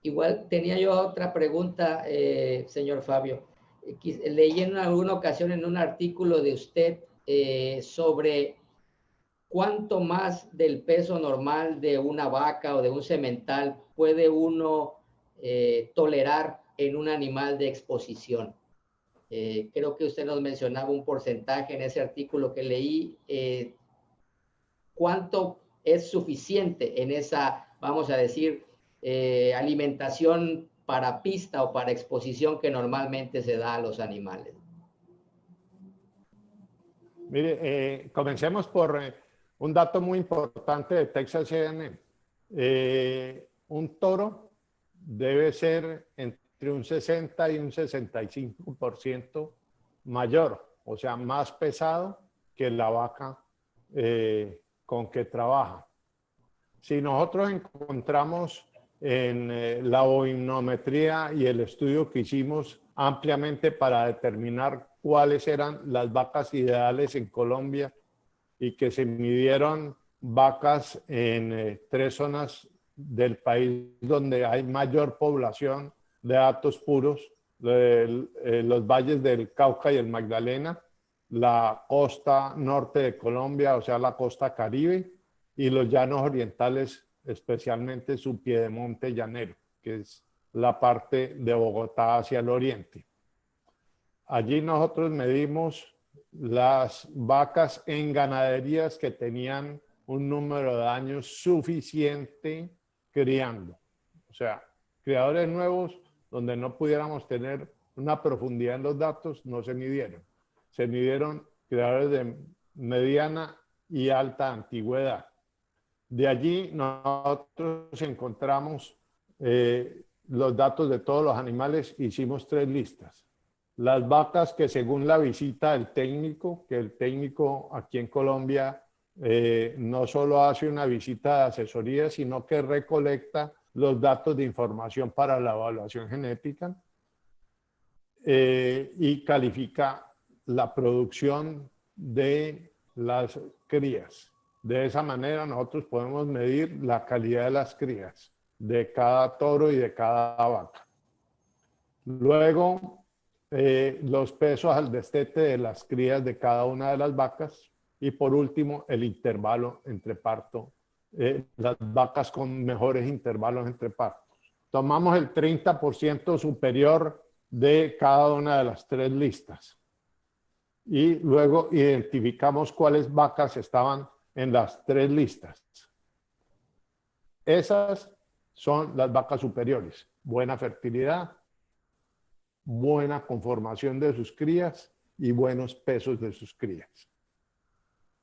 Speaker 1: Igual tenía yo otra pregunta, señor Fabio. Leí en alguna ocasión en un artículo de usted sobre cuánto más del peso normal de una vaca o de un semental puede uno tolerar en un animal de exposición. Creo que usted nos mencionaba un porcentaje en ese artículo que leí. ¿Cuánto es suficiente en esa, vamos a decir, alimentación para pista o para exposición que normalmente se da a los animales?
Speaker 2: Mire, comencemos por un dato muy importante de Texas A&M. Un toro debe ser entre un 60 y un 65% mayor, o sea, más pesado que la vaca con que trabaja. Si nosotros encontramos en la bovinometría y el estudio que hicimos ampliamente para determinar cuáles eran las vacas ideales en Colombia y que se midieron vacas en 3 zonas del país donde hay mayor población de datos puros, los valles del Cauca y el Magdalena, la costa norte de Colombia, o sea, la costa Caribe, y los llanos orientales, especialmente su piedemonte llanero, que es la parte de Bogotá hacia el oriente. Allí nosotros medimos las vacas en ganaderías que tenían un número de años suficiente criando. O sea, criadores nuevos donde no pudiéramos tener una profundidad en los datos, no se midieron. Se midieron criadores de mediana y alta antigüedad. De allí nosotros encontramos los datos de todos los animales, hicimos 3 listas. Las vacas que según la visita del técnico, que el técnico aquí en Colombia no solo hace una visita de asesoría, sino que recolecta los datos de información para la evaluación genética y califica la producción de las crías. De esa manera nosotros podemos medir la calidad de las crías de cada toro y de cada vaca. Luego, los pesos al destete de las crías de cada una de las vacas. Y por último, el intervalo entre parto, las vacas con mejores intervalos entre partos. Tomamos el 30% superior de cada una de las 3 listas. Y luego identificamos cuáles vacas estaban en las 3 listas. Esas son las vacas superiores. Buena fertilidad, buena conformación de sus crías y buenos pesos de sus crías.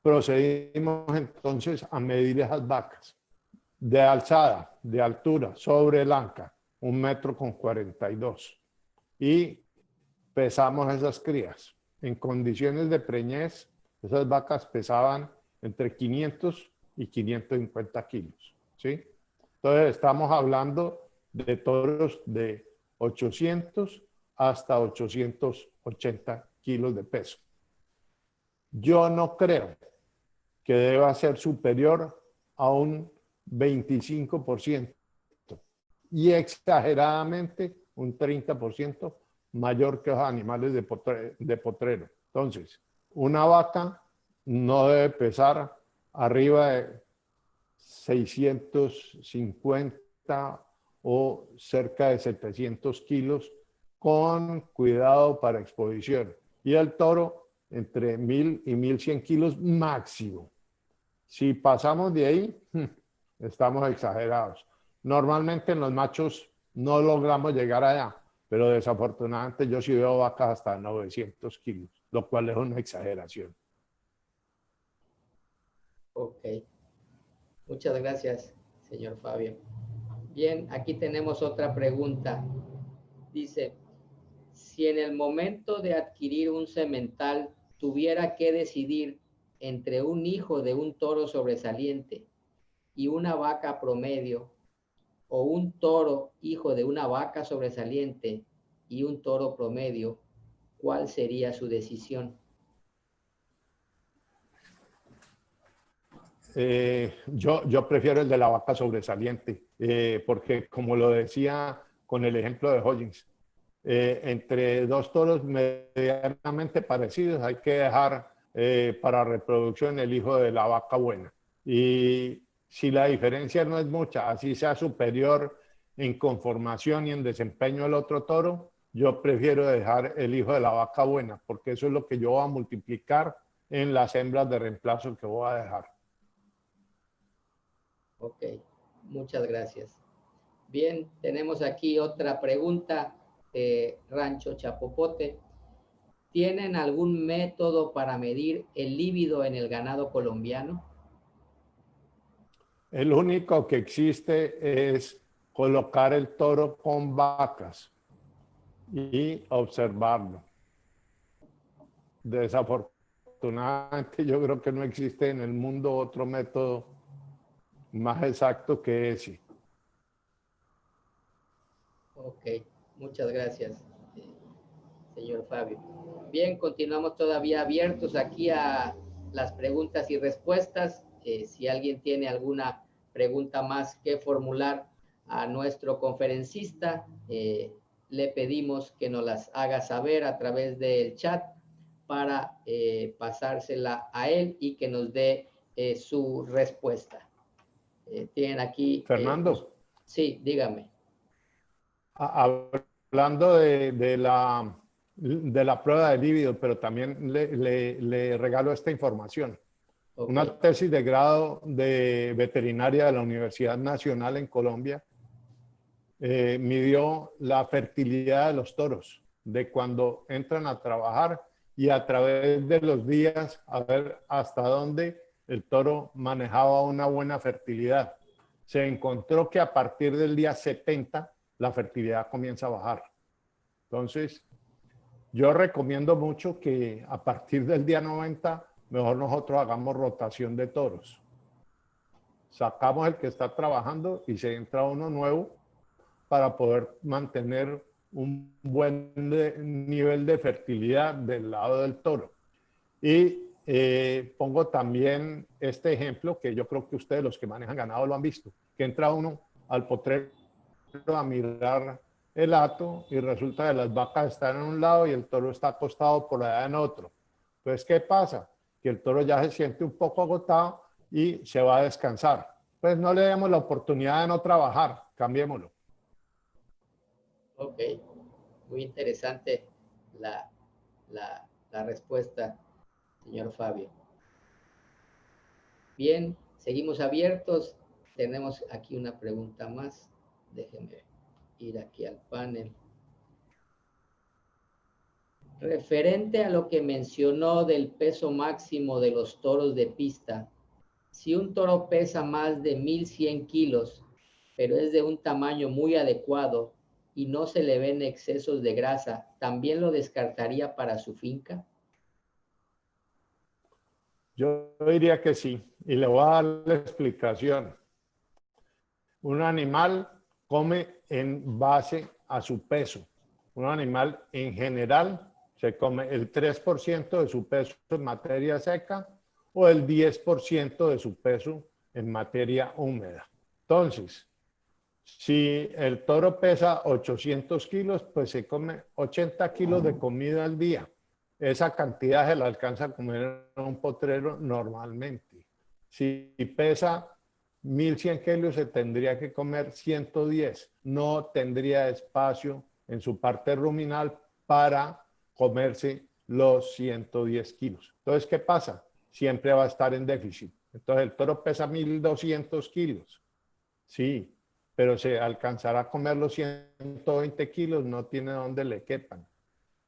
Speaker 2: Procedimos entonces a medir esas vacas de alzada, de altura, sobre el anca, 1,42 m. Y pesamos esas crías. En condiciones de preñez, esas vacas pesaban entre 500 y 550 kilos. ¿Sí? Entonces estamos hablando de toros de 800 hasta 880 kilos de peso. Yo no creo que deba ser superior a un 25% y exageradamente un 30% mayor que los animales de potrero. Entonces, una vaca no debe pesar arriba de 650 o cerca de 700 kilos con cuidado para exposición. Y el toro entre 1,000 y 1,100 kilos máximo. Si pasamos de ahí, estamos exagerados. Normalmente en los machos no logramos llegar allá, pero desafortunadamente yo sí veo vacas hasta 900 kilos, lo cual es una exageración.
Speaker 1: Ok. Muchas gracias, señor Fabio. Bien, aquí tenemos otra pregunta. Dice, si en el momento de adquirir un semental tuviera que decidir entre un hijo de un toro sobresaliente y una vaca promedio, o un toro hijo de una vaca sobresaliente y un toro promedio, ¿cuál sería su decisión?
Speaker 2: Yo prefiero el de la vaca sobresaliente, porque como lo decía con el ejemplo de Hollins, entre 2 toros medianamente parecidos hay que dejar para reproducción el hijo de la vaca buena. Y si la diferencia no es mucha, así sea superior en conformación y en desempeño el otro toro, yo prefiero dejar el hijo de la vaca buena, porque eso es lo que yo voy a multiplicar en las hembras de reemplazo que voy a dejar.
Speaker 1: Ok, muchas gracias. Bien, tenemos aquí otra pregunta de Rancho Chapopote. ¿Tienen algún método para medir el líbido en el ganado colombiano?
Speaker 2: El único que existe es colocar el toro con vacas y observarlo. Desafortunadamente, yo creo que no existe en el mundo otro método más exacto que ese.
Speaker 1: Ok, muchas gracias, señor Fabio. Bien, continuamos todavía abiertos aquí a las preguntas y respuestas. si alguien tiene alguna pregunta más que formular a nuestro conferencista, le pedimos que nos las haga saber a través del chat para pasársela a él y que nos dé su respuesta. Tienen aquí...
Speaker 2: Fernando.
Speaker 1: Sí, dígame.
Speaker 2: Hablando de la prueba de líbido, pero también le regalo esta información. Okay. Una tesis de grado de veterinaria de la Universidad Nacional en Colombia midió la fertilidad de los toros, de cuando entran a trabajar y a través de los días a ver hasta dónde el toro manejaba una buena fertilidad. Se encontró que a partir del día 70 la fertilidad comienza a bajar. Entonces, yo recomiendo mucho que a partir del día 90, mejor nosotros hagamos rotación de toros. Sacamos el que está trabajando y se entra uno nuevo para poder mantener un buen nivel de fertilidad del lado del toro. Y pongo también este ejemplo que yo creo que ustedes, los que manejan ganado, lo han visto, que entra uno al potrero a mirar el hato y resulta que las vacas están en un lado y el toro está acostado por allá en otro. Entonces, ¿qué pasa? Que el toro ya se siente un poco agotado y se va a descansar. Pues no le demos la oportunidad de no trabajar, cambiémoslo.
Speaker 1: Ok, muy interesante la respuesta, señor Fabio. Bien, seguimos abiertos. Tenemos aquí una pregunta más. Déjenme ir aquí al panel. Referente a lo que mencionó del peso máximo de los toros de pista, si un toro pesa más de 1100 kilos, pero es de un tamaño muy adecuado y no se le ven excesos de grasa, ¿también lo descartaría para su finca?
Speaker 2: Yo diría que sí, y le voy a dar la explicación. Un animal come en base a su peso. Un animal en general se come el 3% de su peso en materia seca o el 10% de su peso en materia húmeda. Entonces, si el toro pesa 800 kilos, pues se come 80 kilos de comida al día. Esa cantidad se la alcanza a comer en un potrero normalmente. Si pesa 1100 kilos, se tendría que comer 110. No tendría espacio en su parte ruminal para comerse los 110 kilos. Entonces, ¿qué pasa? Siempre va a estar en déficit. Entonces, el toro pesa 1200 kilos. Sí, pero se alcanzará a comer los 120 kilos, no tiene donde le quepan.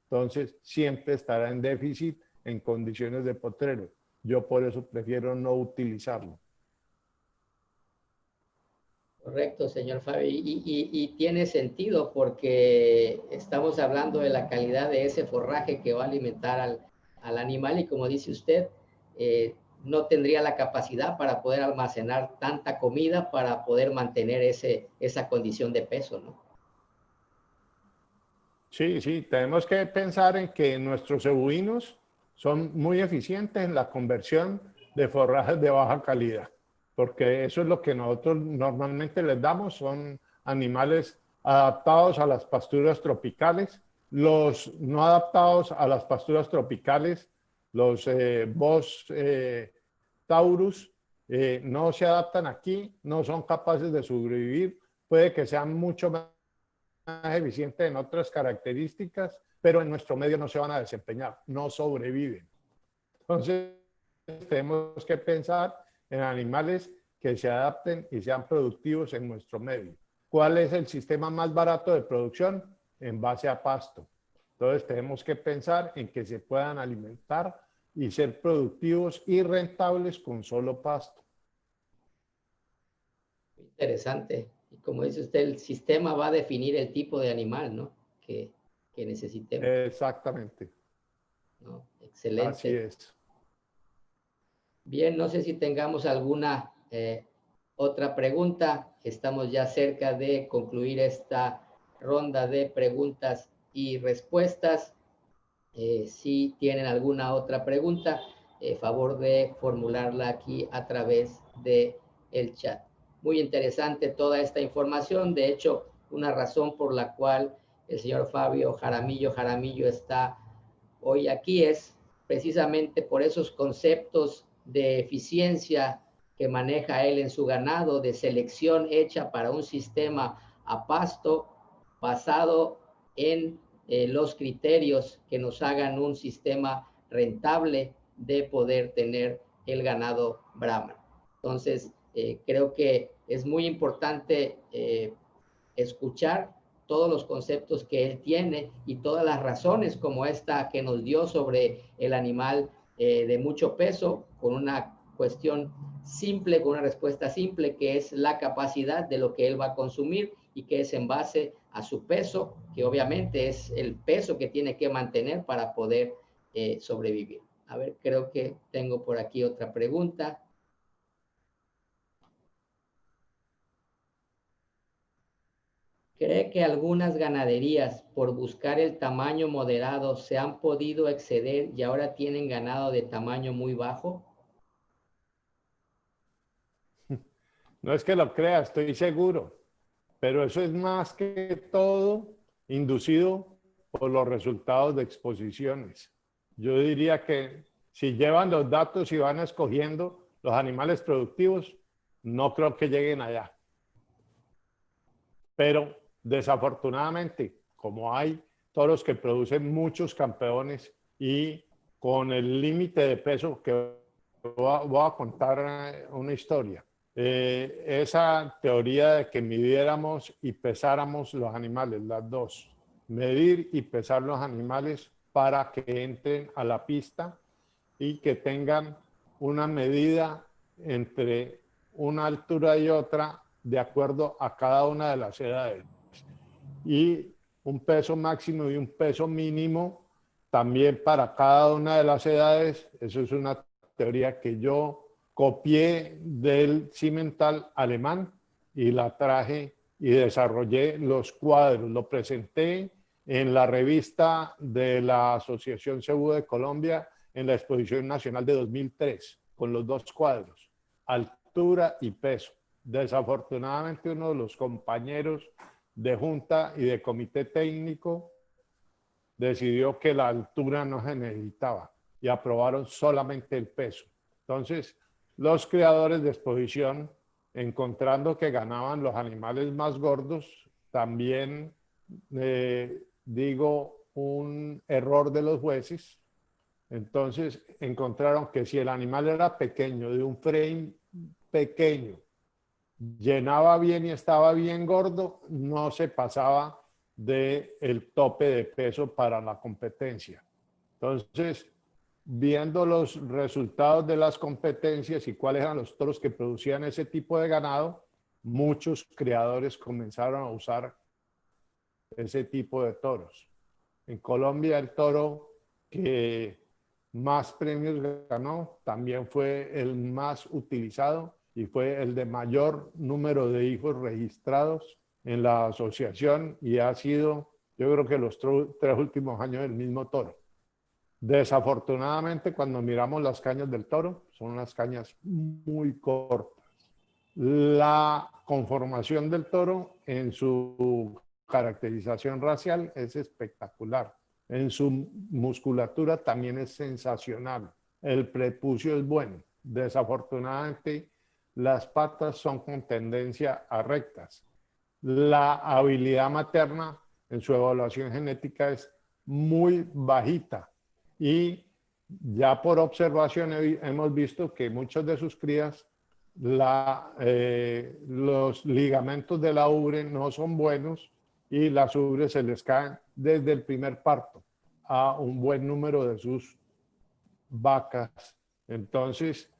Speaker 2: Entonces, siempre estará en déficit en condiciones de potrero. Yo por eso prefiero no utilizarlo.
Speaker 1: Correcto, señor Fabio. Y tiene sentido porque estamos hablando de la calidad de ese forraje que va a alimentar al animal y como dice usted, no tendría la capacidad para poder almacenar tanta comida para poder mantener esa condición de peso, ¿no?
Speaker 2: Sí, sí, tenemos que pensar en que nuestros cebuinos son muy eficientes en la conversión de forrajes de baja calidad, porque eso es lo que nosotros normalmente les damos, son animales adaptados a las pasturas tropicales. Los no adaptados a las pasturas tropicales, los Bos Taurus, no se adaptan aquí, no son capaces de sobrevivir, puede que sean mucho más eficientes en otras características, pero en nuestro medio no se van a desempeñar, no sobreviven. Entonces, tenemos que pensar en animales que se adapten y sean productivos en nuestro medio. ¿Cuál es el sistema más barato de producción? En base a pasto. Entonces, tenemos que pensar en que se puedan alimentar y ser productivos y rentables con solo pasto.
Speaker 1: Interesante. Y como dice usted, el sistema va a definir el tipo de animal, ¿no? Que necesitemos.
Speaker 2: Exactamente.
Speaker 1: ¿No? Excelente.
Speaker 2: Así es.
Speaker 1: Bien, no sé si tengamos alguna otra pregunta. Estamos ya cerca de concluir esta ronda de preguntas y respuestas. Si tienen alguna otra pregunta, favor de formularla aquí a través de el chat. Muy interesante toda esta información. De hecho, una razón por la cual el señor Fabio Jaramillo está hoy aquí es precisamente por esos conceptos de eficiencia que maneja él en su ganado, de selección hecha para un sistema a pasto basado en los criterios que nos hagan un sistema rentable de poder tener el ganado Brahman. Entonces, creo que es muy importante escuchar todos los conceptos que él tiene y todas las razones como esta que nos dio sobre el animal de mucho peso, con una cuestión simple, con una respuesta simple, que es la capacidad de lo que él va a consumir y que es en base a su peso, que obviamente es el peso que tiene que mantener para poder sobrevivir. A ver, creo que tengo por aquí otra pregunta. ¿Cree que algunas ganaderías, por buscar el tamaño moderado, se han podido exceder y ahora tienen ganado de tamaño muy bajo?
Speaker 2: No es que lo crea, estoy seguro, pero eso es más que todo inducido por los resultados de exposiciones. Yo diría que si llevan los datos y van escogiendo los animales productivos, no creo que lleguen allá. Pero desafortunadamente, como hay toros que producen muchos campeones y con el límite de peso que voy a contar una historia. Esa teoría de que midiéramos y pesáramos los animales, las dos, medir y pesar los animales para que entren a la pista y que tengan una medida entre una altura y otra de acuerdo a cada una de las edades. Y un peso máximo y un peso mínimo también para cada una de las edades. Eso es una teoría que yo copié del cimental alemán y la traje y desarrollé los cuadros. Lo presenté en la revista de la Asociación Cebú de Colombia en la Exposición Nacional de 2003, con los dos cuadros, altura y peso. Desafortunadamente, uno de los compañeros de junta y de comité técnico decidió que la altura no se necesitaba y aprobaron solamente el peso. Entonces, los creadores de exposición, encontrando que ganaban los animales más gordos, también digo un error de los jueces. Entonces encontraron que si el animal era pequeño, de un frame pequeño, llenaba bien y estaba bien gordo, no se pasaba del tope de peso para la competencia. Entonces, viendo los resultados de las competencias y cuáles eran los toros que producían ese tipo de ganado, muchos criadores comenzaron a usar ese tipo de toros. En Colombia, el toro que más premios ganó también fue el más utilizado y fue el de mayor número de hijos registrados en la asociación y ha sido, yo creo que los 3 últimos años, el mismo toro. Desafortunadamente, cuando miramos las cañas del toro, son unas cañas muy cortas. La conformación del toro en su caracterización racial es espectacular. En su musculatura también es sensacional. El prepucio es bueno. Desafortunadamente, las patas son con tendencia a rectas. La habilidad materna en su evaluación genética es muy bajita y ya por observación hemos visto que muchos de sus crías los ligamentos de la ubre no son buenos y las ubres se les caen desde el primer parto a un buen número de sus vacas. Entonces,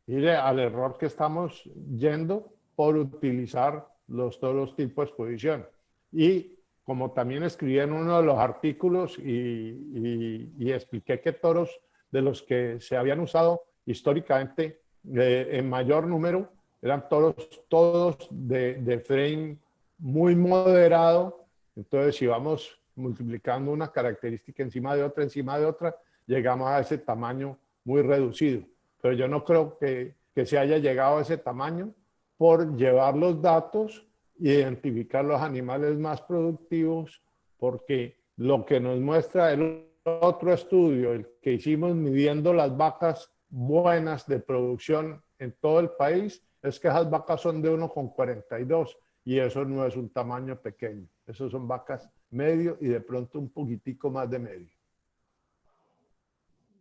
Speaker 2: mire al error que estamos yendo por utilizar los toros tipo exposición. Y como también escribí en uno de los artículos y expliqué que toros de los que se habían usado históricamente en mayor número eran toros todos de frame muy moderado. Entonces, si vamos multiplicando una característica encima de otra, llegamos a ese tamaño muy reducido. Pero yo no creo que se haya llegado a ese tamaño por llevar los datos, identificar los animales más productivos, porque lo que nos muestra el otro estudio, el que hicimos midiendo las vacas buenas de producción en todo el país, es que esas vacas son de 1,42 y eso no es un tamaño pequeño. Esos son vacas medio y de pronto un poquitico más de medio.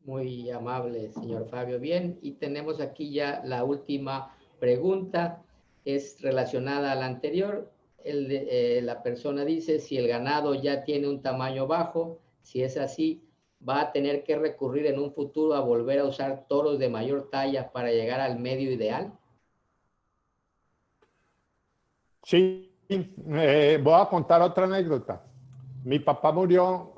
Speaker 1: Muy amable, señor Fabio. Bien, y tenemos aquí ya la última pregunta. Es relacionada a la anterior. La persona dice, si el ganado ya tiene un tamaño bajo, si es así, ¿va a tener que recurrir en un futuro a volver a usar toros de mayor talla para llegar al medio ideal?
Speaker 2: Sí, voy a contar otra anécdota. Mi papá murió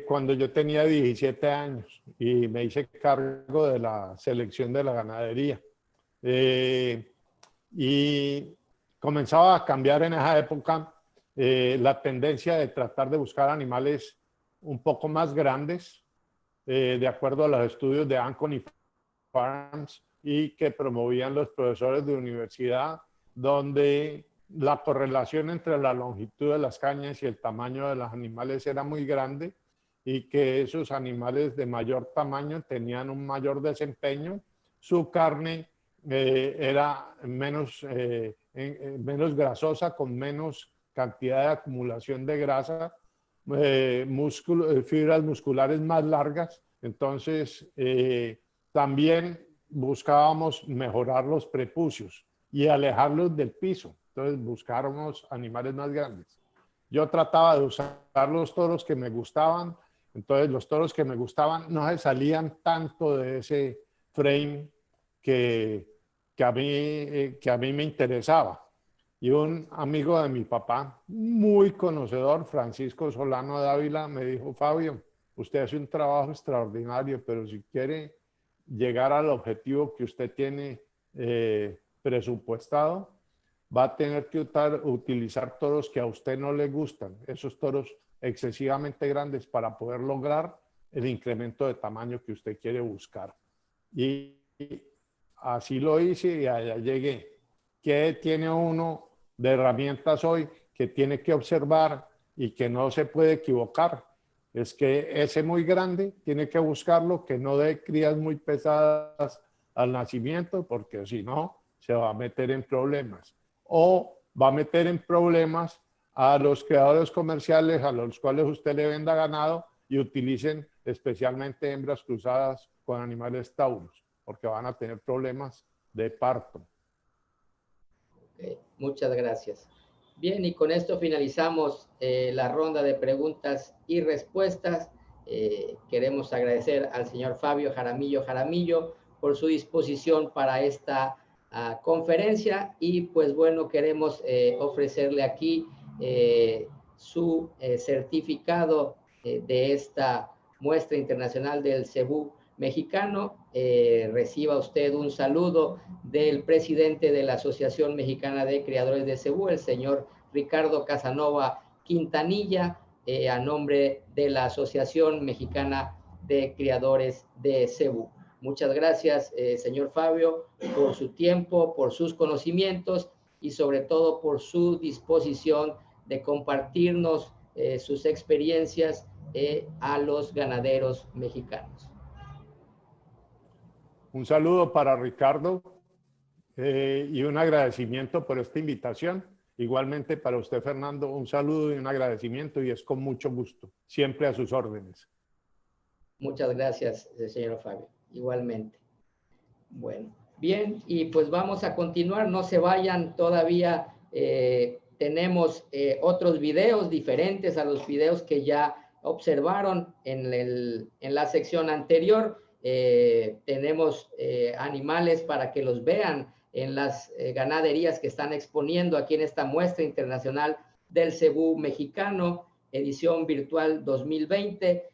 Speaker 2: cuando yo tenía 17 años y me hice cargo de la selección de la ganadería. Y comenzaba a cambiar en esa época la tendencia de tratar de buscar animales un poco más grandes, de acuerdo a los estudios de Anthony Farms y que promovían los profesores de universidad, donde la correlación entre la longitud de las cañas y el tamaño de los animales era muy grande y que esos animales de mayor tamaño tenían un mayor desempeño, su carne era menos grasosa, con menos cantidad de acumulación de grasa, fibras musculares más largas. Entonces, también buscábamos mejorar los prepucios y alejarlos del piso. Entonces, buscábamos animales más grandes. Yo trataba de usar los toros que me gustaban. Entonces, los toros que me gustaban no se salían tanto de ese frame que a mí me interesaba. Y un amigo de mi papá, muy conocedor, Francisco Solano Dávila, me dijo, Fabio, usted hace un trabajo extraordinario, pero si quiere llegar al objetivo que usted tiene presupuestado, va a tener que utilizar toros que a usted no le gustan, esos toros excesivamente grandes para poder lograr el incremento de tamaño que usted quiere buscar. Y así lo hice y allá llegué. ¿Qué tiene uno de herramientas hoy que tiene que observar y que no se puede equivocar? Es que ese muy grande tiene que buscarlo, que no dé crías muy pesadas al nacimiento, porque si no, se va a meter en problemas. O va a meter en problemas a los creadores comerciales a los cuales usted le venda ganado y utilicen especialmente hembras cruzadas con animales tauros, porque van a tener problemas de parto.
Speaker 1: Okay, muchas gracias. Bien, y con esto finalizamos la ronda de preguntas y respuestas. Queremos agradecer al señor Fabio Jaramillo por su disposición para esta conferencia y pues bueno, queremos ofrecerle aquí su certificado de esta muestra internacional del cebú mexicano. Reciba usted un saludo del presidente de la Asociación Mexicana de Criadores de Cebú, el señor Ricardo Casanova Quintanilla, a nombre de la Asociación Mexicana de Criadores de Cebú. Muchas gracias, señor Fabio, por su tiempo, por sus conocimientos y sobre todo por su disposición de compartirnos sus experiencias a los ganaderos mexicanos.
Speaker 2: Un saludo para Ricardo y un agradecimiento por esta invitación. Igualmente para usted, Fernando, un saludo y un agradecimiento y es con mucho gusto, siempre a sus órdenes.
Speaker 1: Muchas gracias, señor Fabio. Igualmente. Bueno, bien, y pues vamos a continuar, no se vayan todavía, tenemos otros videos diferentes a los videos que ya observaron en la sección anterior. Tenemos animales para que los vean en las ganaderías que están exponiendo aquí en esta muestra internacional del cebú mexicano, edición virtual 2020,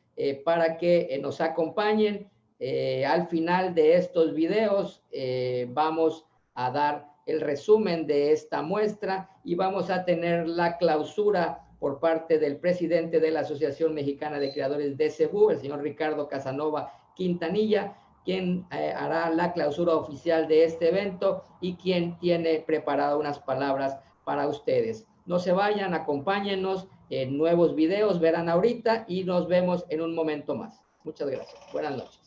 Speaker 1: para que nos acompañen. Al final de estos videos vamos a dar el resumen de esta muestra y vamos a tener la clausura por parte del presidente de la Asociación Mexicana de Criadores de Cebú, el señor Ricardo Casanova Quintanilla, quien hará la clausura oficial de este evento y quien tiene preparado unas palabras para ustedes. No se vayan, acompáñenos en nuevos videos, verán ahorita y nos vemos en un momento más. Muchas gracias. Buenas noches.